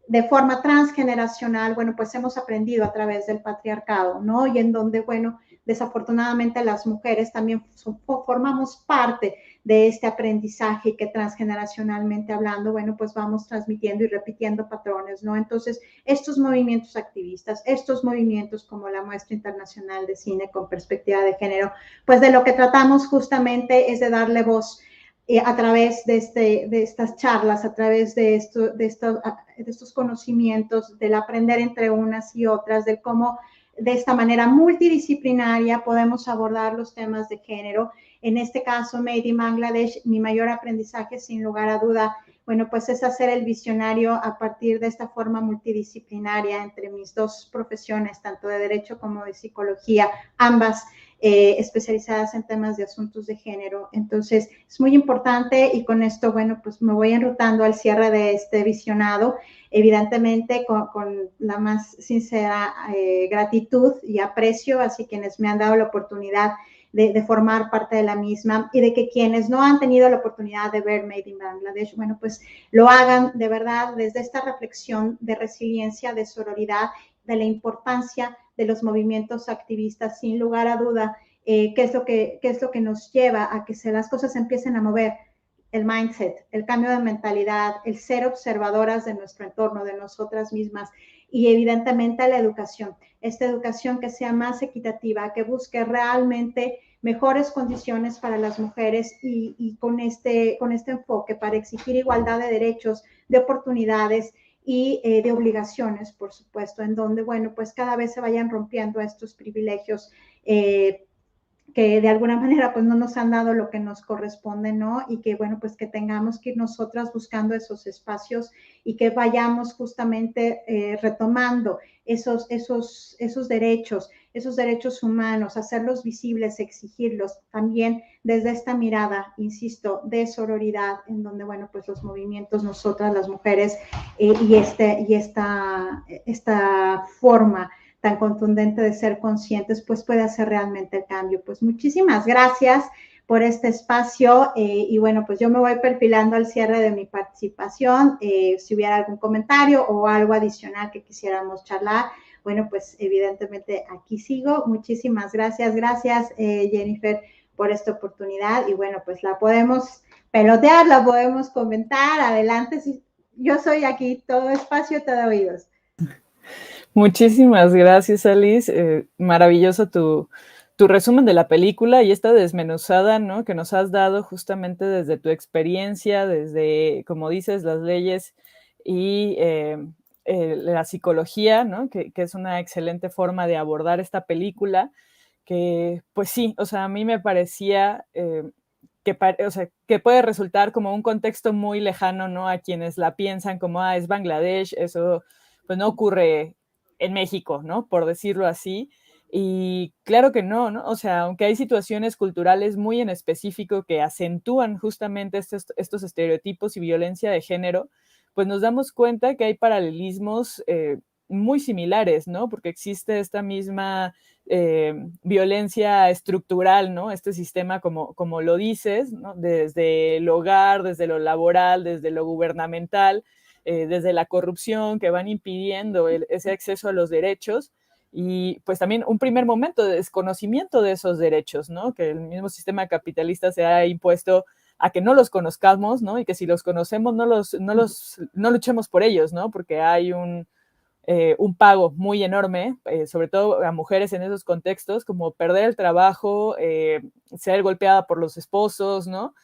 de forma transgeneracional, bueno, pues hemos aprendido a través del patriarcado, ¿no? Y en donde, bueno, desafortunadamente las mujeres también formamos parte de este aprendizaje que transgeneracionalmente hablando, bueno, pues vamos transmitiendo y repitiendo patrones, ¿no? Entonces, estos movimientos activistas, estos movimientos como la Muestra Internacional de Cine con Perspectiva de Género, pues de lo que tratamos justamente es de darle voz a través de estas charlas, a través de estos conocimientos, del aprender entre unas y otras, de cómo de esta manera multidisciplinaria podemos abordar los temas de género. En este caso, Made in Bangladesh, mi mayor aprendizaje, sin lugar a duda, bueno, pues es hacer el visionario a partir de esta forma multidisciplinaria entre mis dos profesiones, tanto de derecho como de psicología, ambas especializadas en temas de asuntos de género. Entonces, es muy importante y con esto, bueno, pues me voy enrutando al cierre de este visionado, evidentemente con la más sincera gratitud y aprecio hacia quienes me han dado la oportunidad de formar parte de la misma y de que quienes no han tenido la oportunidad de ver Made in Bangladesh, bueno, pues lo hagan de verdad desde esta reflexión de resiliencia, de sororidad, de la importancia de los movimientos activistas, sin lugar a duda, qué es lo que nos lleva a que las cosas empiecen a mover, el mindset, el cambio de mentalidad, el ser observadoras de nuestro entorno, de nosotras mismas y evidentemente la educación, esta educación que sea más equitativa, que busque realmente mejores condiciones para las mujeres y con este enfoque para exigir igualdad de derechos, de oportunidades y de obligaciones, por supuesto, en donde, bueno, pues cada vez se vayan rompiendo estos privilegios que de alguna manera pues no nos han dado lo que nos corresponde, ¿no? Y que bueno, pues que tengamos que ir nosotras buscando esos espacios y que vayamos justamente retomando esos derechos humanos, hacerlos visibles, exigirlos también desde esta mirada, insisto, de sororidad, en donde, bueno, pues los movimientos, nosotras las mujeres y esta forma tan contundente de ser conscientes, pues puede hacer realmente el cambio. Pues muchísimas gracias por este espacio y bueno, pues yo me voy perfilando al cierre de mi participación. Si hubiera algún comentario o algo adicional que quisiéramos charlar, bueno, pues evidentemente aquí sigo. Muchísimas gracias. Gracias, Jennifer, por esta oportunidad y bueno, pues la podemos pelotear, la podemos comentar. Adelante, yo soy aquí, todo espacio, todo oídos. Muchísimas gracias, Alice. Maravilloso tu resumen de la película y esta desmenuzada, ¿no? Que nos has dado justamente desde tu experiencia, desde, como dices, las leyes y la psicología, ¿no? Que es una excelente forma de abordar esta película, que pues sí, o sea, a mí me parecía o sea, que puede resultar como un contexto muy lejano, ¿no? A quienes la piensan como, es Bangladesh, eso pues no ocurre en México, ¿no? Por decirlo así. Y claro que no, ¿no? O sea, aunque hay situaciones culturales muy en específico que acentúan justamente estos estereotipos y violencia de género, pues nos damos cuenta que hay paralelismos muy similares, ¿no? Porque existe esta misma violencia estructural, ¿no? Este sistema, como lo dices, ¿no? Desde el hogar, desde lo laboral, desde lo gubernamental, desde la corrupción que van impidiendo ese acceso a los derechos y pues también un primer momento de desconocimiento de esos derechos, ¿no? Que el mismo sistema capitalista se ha impuesto a que no los conozcamos, ¿no? Y que si los conocemos no luchemos por ellos, ¿no? Porque hay un pago muy enorme, sobre todo a mujeres en esos contextos, como perder el trabajo, ser golpeada por los esposos, ¿no?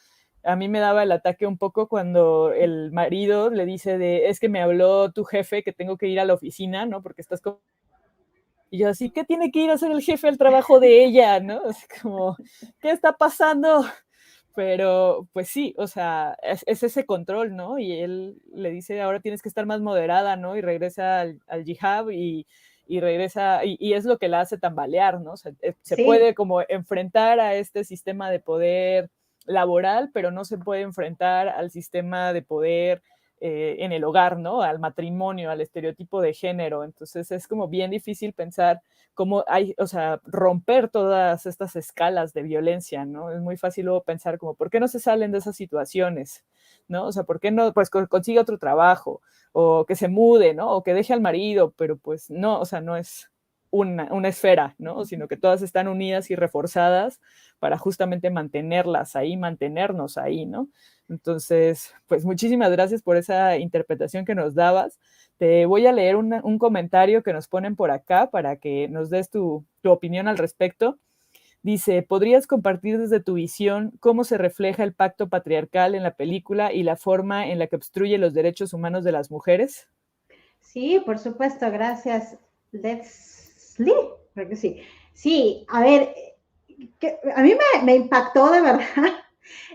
A mí me daba el ataque un poco cuando el marido le dice es que me habló tu jefe que tengo que ir a la oficina, ¿no? Porque estás con... Y yo así, ¿qué tiene que ir a hacer el jefe al trabajo de ella, no? Así como, ¿qué está pasando? Pero pues sí, o sea, es ese control, ¿no? Y él le dice, ahora tienes que estar más moderada, ¿no? Y regresa al yihad y regresa, y es lo que la hace tambalear, ¿no? O sea, se Sí. puede como enfrentar a este sistema de poder laboral, pero no se puede enfrentar al sistema de poder en el hogar, ¿no? Al matrimonio, al estereotipo de género. Entonces es como bien difícil pensar cómo hay, o sea, romper todas estas escalas de violencia, ¿no? Es muy fácil luego pensar como, ¿por qué no se salen de esas situaciones? ¿No? O sea, ¿por qué no, pues consigue otro trabajo? O que se mude, ¿no? O que deje al marido, pero pues no, o sea, no es una esfera, ¿no? Sino que todas están unidas y reforzadas para justamente mantenerlas ahí, mantenernos ahí, ¿no? Entonces, pues muchísimas gracias por esa interpretación que nos dabas. Te voy a leer un comentario que nos ponen por acá para que nos des tu opinión al respecto. Dice, ¿podrías compartir desde tu visión cómo se refleja el pacto patriarcal en la película y la forma en la que obstruye los derechos humanos de las mujeres? Sí, por supuesto, gracias, Leslie. Creo que sí. Sí, a ver, a mí me impactó de verdad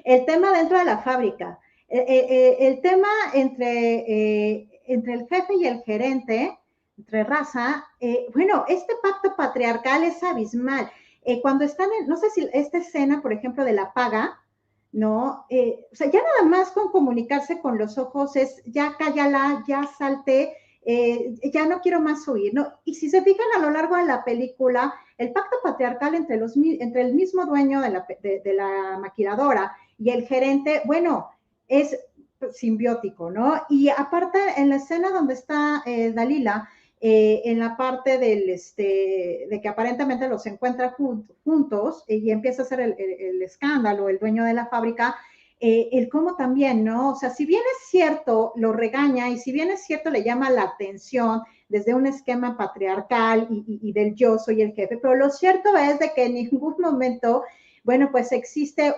el tema dentro de la fábrica. El tema entre el jefe y el gerente, entre raza, bueno, este pacto patriarcal es abismal. Cuando están no sé si esta escena, por ejemplo, de la paga, ¿no? O sea, ya nada más con comunicarse con los ojos es, ya cállala, ya salte, ya no quiero más oír, ¿no? Y si se fijan a lo largo de la película, el pacto patriarcal entre el mismo dueño de la maquiladora y el gerente, bueno, es simbiótico, ¿no? Y aparte, en la escena donde está Dalila, en la parte de que aparentemente los encuentra juntos y empieza a hacer el escándalo, el dueño de la fábrica, el cómo también, ¿no? O sea, si bien es cierto, lo regaña y si bien es cierto, le llama la atención desde un esquema patriarcal y del yo soy el jefe, pero lo cierto es de que en ningún momento, bueno, pues existe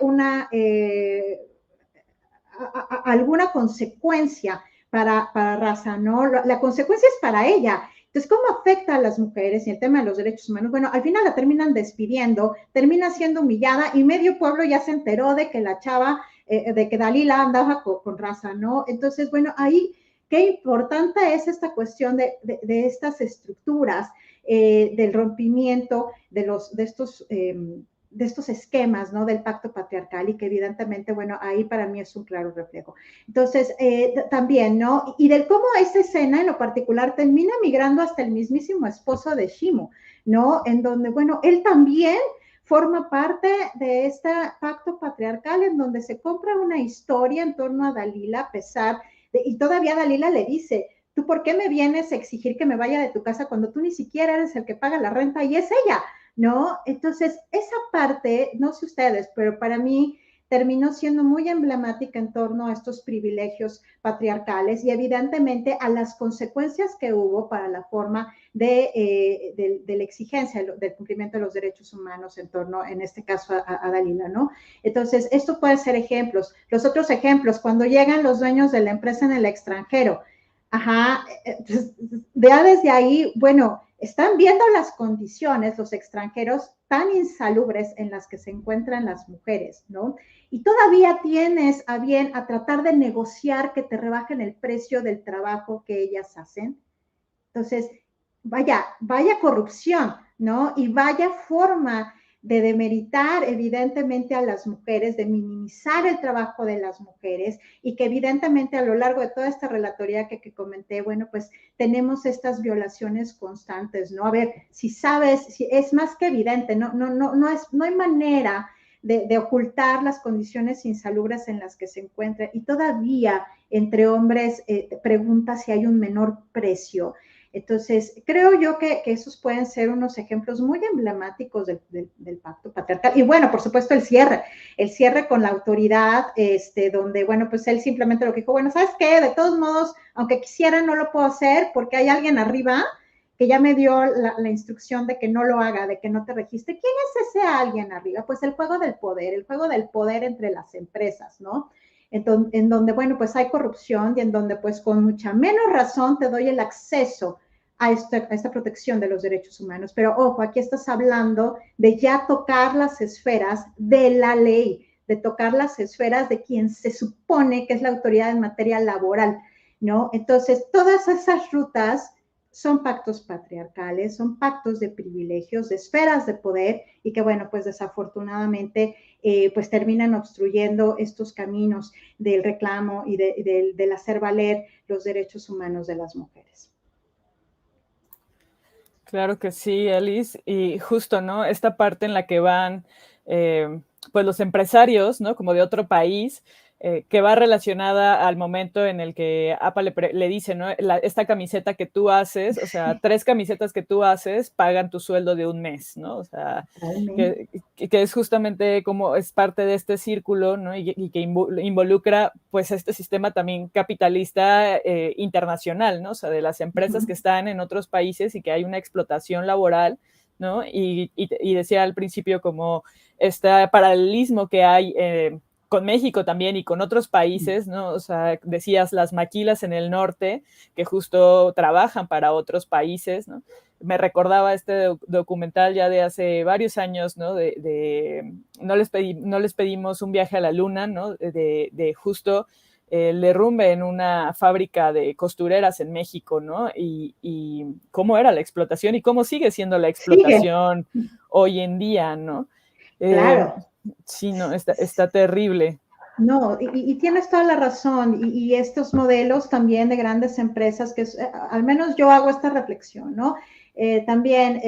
alguna consecuencia para raza, ¿no? La consecuencia es para ella. Entonces, ¿cómo afecta a las mujeres y el tema de los derechos humanos? Bueno, al final la terminan despidiendo, termina siendo humillada y medio pueblo ya se enteró de que la chava, de que Dalila andaba con raza, ¿no? Entonces, bueno, ahí qué importante es esta cuestión de estas estructuras, del rompimiento de estos esquemas, ¿no? Del pacto patriarcal y que evidentemente, bueno, ahí para mí es un claro reflejo. Entonces, también, ¿no? Y del cómo esta escena en lo particular termina migrando hasta el mismísimo esposo de Shimo, ¿no? En donde, bueno, él también forma parte de este pacto patriarcal en donde se compra una historia en torno a Dalila, a pesar y todavía Dalila le dice, ¿tú por qué me vienes a exigir que me vaya de tu casa cuando tú ni siquiera eres el que paga la renta y es ella? ¿No? Entonces, esa parte, no sé ustedes, pero para mí terminó siendo muy emblemática en torno a estos privilegios patriarcales y evidentemente a las consecuencias que hubo para la forma de la exigencia del cumplimiento de los derechos humanos en torno, en este caso, a Dalila, ¿no? Entonces, esto puede ser ejemplos. Los otros ejemplos, cuando llegan los dueños de la empresa en el extranjero, ajá, ya desde ahí, bueno, están viendo las condiciones, los extranjeros, tan insalubres en las que se encuentran las mujeres, ¿no? Y todavía tienes a bien a tratar de negociar que te rebajen el precio del trabajo que ellas hacen. Entonces, vaya corrupción, ¿no? Y vaya forma de demeritar evidentemente a las mujeres, de minimizar el trabajo de las mujeres y que evidentemente a lo largo de toda esta relatoría que comenté, bueno, pues tenemos estas violaciones constantes, ¿no? A ver, si sabes, si es más que evidente, no hay manera de ocultar las condiciones insalubres en las que se encuentra y todavía entre hombres pregunta si hay un menor precio. Entonces, creo yo que esos pueden ser unos ejemplos muy emblemáticos del pacto patriarcal. Y bueno, por supuesto, el cierre con la autoridad, donde, bueno, pues él simplemente lo que dijo, bueno, ¿sabes qué? De todos modos, aunque quisiera, no lo puedo hacer porque hay alguien arriba que ya me dio la instrucción de que no lo haga, de que no te registre. ¿Quién es ese alguien arriba? Pues el juego del poder entre las empresas, ¿no? En donde, bueno, pues hay corrupción y en donde, pues con mucha menos razón te doy el acceso a esta protección de los derechos humanos. Pero ojo, aquí estás hablando de ya tocar las esferas de la ley, de tocar las esferas de quien se supone que es la autoridad en materia laboral, ¿no? Entonces, todas esas rutas son pactos patriarcales, son pactos de privilegios, de esferas de poder y que, bueno, pues desafortunadamente, pues terminan obstruyendo estos caminos del reclamo y del hacer valer los derechos humanos de las mujeres. Claro que sí, Alice. Y justo, ¿no? Esta parte en la que van, pues los empresarios, ¿no? Como de otro país, que va relacionada al momento en el que APA le dice, ¿no? Esta camiseta que tú haces, o sea, 3 camisetas que tú haces pagan tu sueldo de un mes, ¿no? O sea, que es justamente como es parte de este círculo, ¿no? Y que involucra, pues, este sistema también capitalista internacional, ¿no? O sea, de las empresas que están en otros países y que hay una explotación laboral, ¿no? Y decía al principio como este paralelismo que hay con México también y con otros países, ¿no? O sea, decías las maquilas en el norte que justo trabajan para otros países, ¿no? Me recordaba este documental ya de hace varios años, ¿no? No les pedimos un viaje a la luna, ¿no? De justo el derrumbe en una fábrica de costureras en México, ¿no? Y cómo era la explotación y cómo sigue siendo la explotación hoy en día, ¿no? Claro. Sí, no, está terrible. No, y tienes toda la razón. Y estos modelos también de grandes empresas, que al menos yo hago esta reflexión, ¿no? También,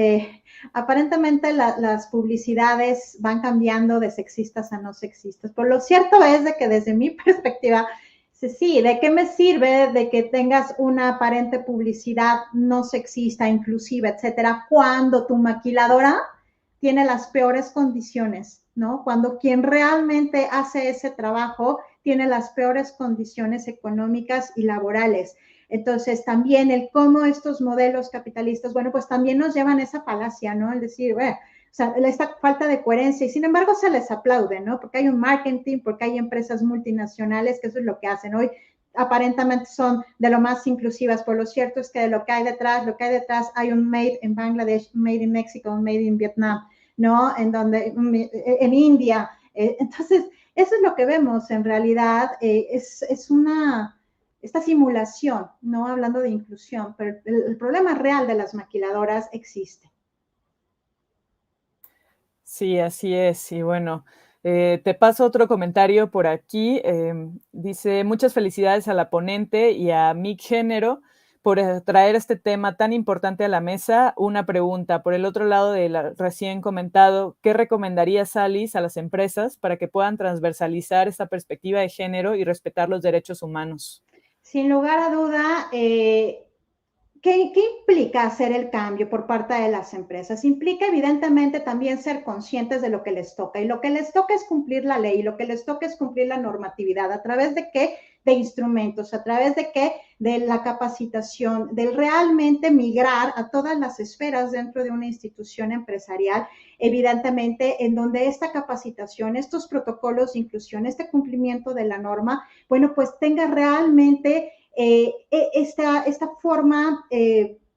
aparentemente las publicidades van cambiando de sexistas a no sexistas. Pero lo cierto es de que desde mi perspectiva, sí, ¿de qué me sirve de que tengas una aparente publicidad no sexista, inclusiva, etcétera, cuando tu maquiladora tiene las peores condiciones, ¿no? Cuando quien realmente hace ese trabajo tiene las peores condiciones económicas y laborales. Entonces, también el cómo estos modelos capitalistas, bueno, pues también nos llevan a esa falacia, ¿no? El decir, bueno, o sea, esta falta de coherencia y sin embargo se les aplaude, ¿no? Porque hay un marketing, porque hay empresas multinacionales que eso es lo que hacen hoy. Aparentemente son de lo más inclusivas, pero lo cierto es que de lo que hay detrás hay un made in Bangladesh, un made in México, un made in Vietnam, ¿no? En India. Entonces, eso es lo que vemos en realidad, es esta simulación, no hablando de inclusión, pero el problema real de las maquiladoras existe. Sí, así es. Y bueno, te paso otro comentario por aquí. Dice, muchas felicidades a la ponente y a Mick Género por traer este tema tan importante a la mesa. Una pregunta, por el otro lado del recién comentado, ¿qué recomendarías, Alice, a las empresas para que puedan transversalizar esta perspectiva de género y respetar los derechos humanos? Sin lugar a duda, ¿qué implica hacer el cambio por parte de las empresas? Implica evidentemente también ser conscientes de lo que les toca y lo que les toca es cumplir la ley, lo que les toca es cumplir la normatividad. ¿A través de qué? De instrumentos, a través de qué? De la capacitación, del realmente migrar a todas las esferas dentro de una institución empresarial, evidentemente en donde esta capacitación, estos protocolos de inclusión, este cumplimiento de la norma, bueno, pues tenga realmente esta forma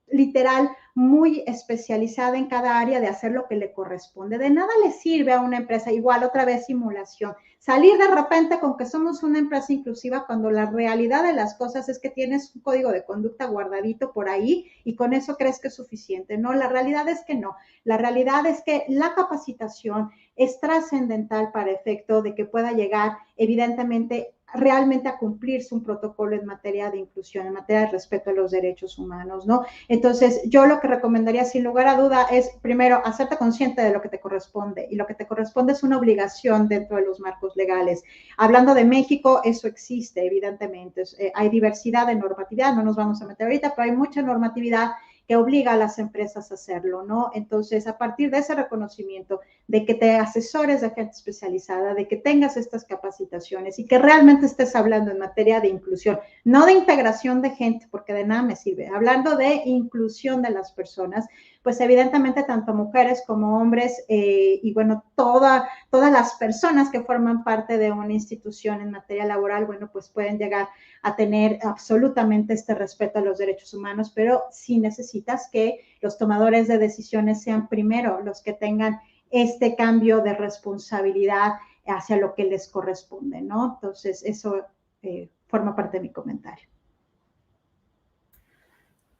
literal muy especializada en cada área de hacer lo que le corresponde. De nada le sirve a una empresa, igual otra vez simulación, salir de repente con que somos una empresa inclusiva cuando la realidad de las cosas es que tienes un código de conducta guardadito por ahí y con eso crees que es suficiente. No, la realidad es que no. La realidad es que la capacitación es trascendental para efecto de que pueda llegar evidentemente realmente a cumplirse un protocolo en materia de inclusión, en materia de respeto a los derechos humanos, ¿no? Entonces, yo lo que recomendaría sin lugar a duda es, primero, hacerte consciente de lo que te corresponde, y lo que te corresponde es una obligación dentro de los marcos legales. Hablando de México, eso existe, evidentemente. Hay diversidad de normatividad, no nos vamos a meter ahorita, pero hay mucha normatividad que obliga a las empresas a hacerlo, ¿no? Entonces, a partir de ese reconocimiento, de que te asesores de gente especializada, de que tengas estas capacitaciones y que realmente estés hablando en materia de inclusión, no de integración de gente, porque de nada me sirve, hablando de inclusión de las personas, pues evidentemente tanto mujeres como hombres y bueno, todas las personas que forman parte de una institución en materia laboral, bueno, pues pueden llegar a tener absolutamente este respeto a los derechos humanos, pero sí necesitas que los tomadores de decisiones sean primero los que tengan este cambio de responsabilidad hacia lo que les corresponde, ¿no? Entonces, eso forma parte de mi comentario.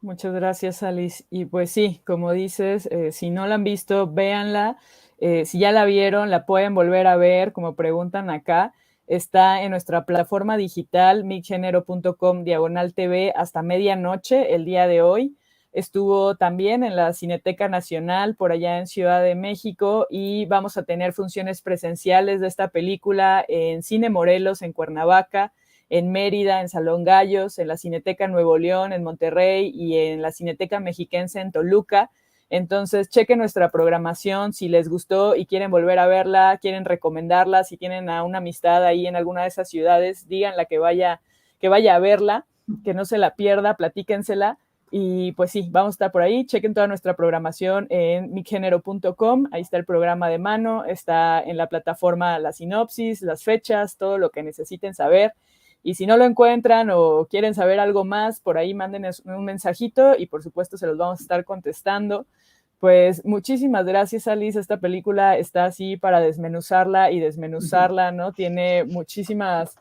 Muchas gracias, Alice. Y pues sí, como dices, si no la han visto, véanla. Si ya la vieron, la pueden volver a ver, como preguntan acá. Está en nuestra plataforma digital, mixgenero.com/TV hasta medianoche el día de hoy. Estuvo también en la Cineteca Nacional por allá en Ciudad de México y vamos a tener funciones presenciales de esta película en Cine Morelos, en Cuernavaca, en Mérida, en Salón Gallos, en la Cineteca Nuevo León, en Monterrey y en la Cineteca Mexiquense en Toluca. Entonces, chequen nuestra programación si les gustó y quieren volver a verla, quieren recomendarla, si tienen a una amistad ahí en alguna de esas ciudades, díganla que vaya a verla, que no se la pierda, platíquensela. Y pues sí, vamos a estar por ahí. Chequen toda nuestra programación en mixgenero.com. Ahí está el programa de mano, está en la plataforma la sinopsis, las fechas, todo lo que necesiten saber. Y si no lo encuentran o quieren saber algo más, por ahí manden un mensajito y por supuesto se los vamos a estar contestando. Pues muchísimas gracias, Alice. Esta película está así para desmenuzarla y desmenuzarla, ¿no? Tiene muchísimas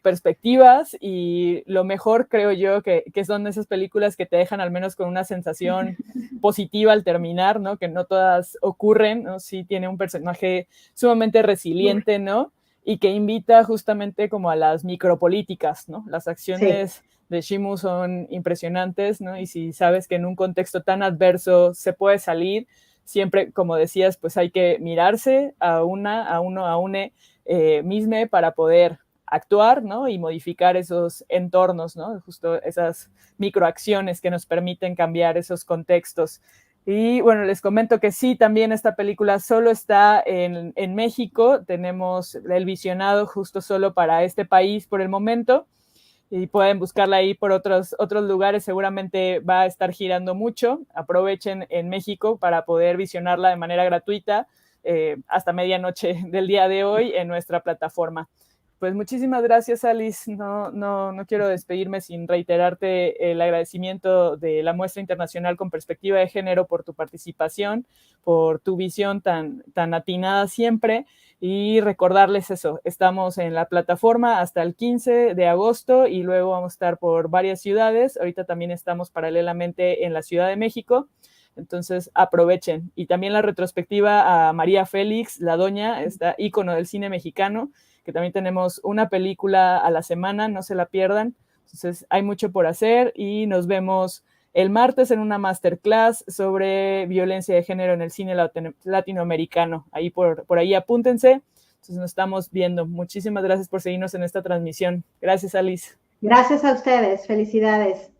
perspectivas y lo mejor creo yo que son esas películas que te dejan al menos con una sensación positiva al terminar, ¿no? Que no todas ocurren, ¿no? Sí tiene un personaje sumamente resiliente, ¿no? Y que invita justamente como a las micropolíticas, ¿no? Las acciones de Shimu son impresionantes, ¿no? Y si sabes que en un contexto tan adverso se puede salir, siempre, como decías, pues hay que mirarse a une misme para poder actuar, ¿no? Y modificar esos entornos, ¿no? Justo esas microacciones que nos permiten cambiar esos contextos. Y bueno, les comento que sí, también esta película solo está en México. Tenemos el visionado justo solo para este país por el momento. Y pueden buscarla ahí por otros lugares. Seguramente va a estar girando mucho. Aprovechen en México para poder visionarla de manera gratuita hasta medianoche del día de hoy en nuestra plataforma. Pues muchísimas gracias, Alice. No quiero despedirme sin reiterarte el agradecimiento de la Muestra Internacional con Perspectiva de Género por tu participación, por tu visión tan atinada siempre, y recordarles eso, estamos en la plataforma hasta el 15 de agosto y luego vamos a estar por varias ciudades. Ahorita también estamos paralelamente en la Ciudad de México. Entonces aprovechen. Y también la retrospectiva a María Félix, la doña, esta ícono del cine mexicano, que también tenemos una película a la semana, no se la pierdan. Entonces hay mucho por hacer y nos vemos el martes en una masterclass sobre violencia de género en el cine latinoamericano. Ahí por ahí apúntense. Entonces nos estamos viendo. Muchísimas gracias por seguirnos en esta transmisión. Gracias, Alice. Gracias a ustedes. Felicidades.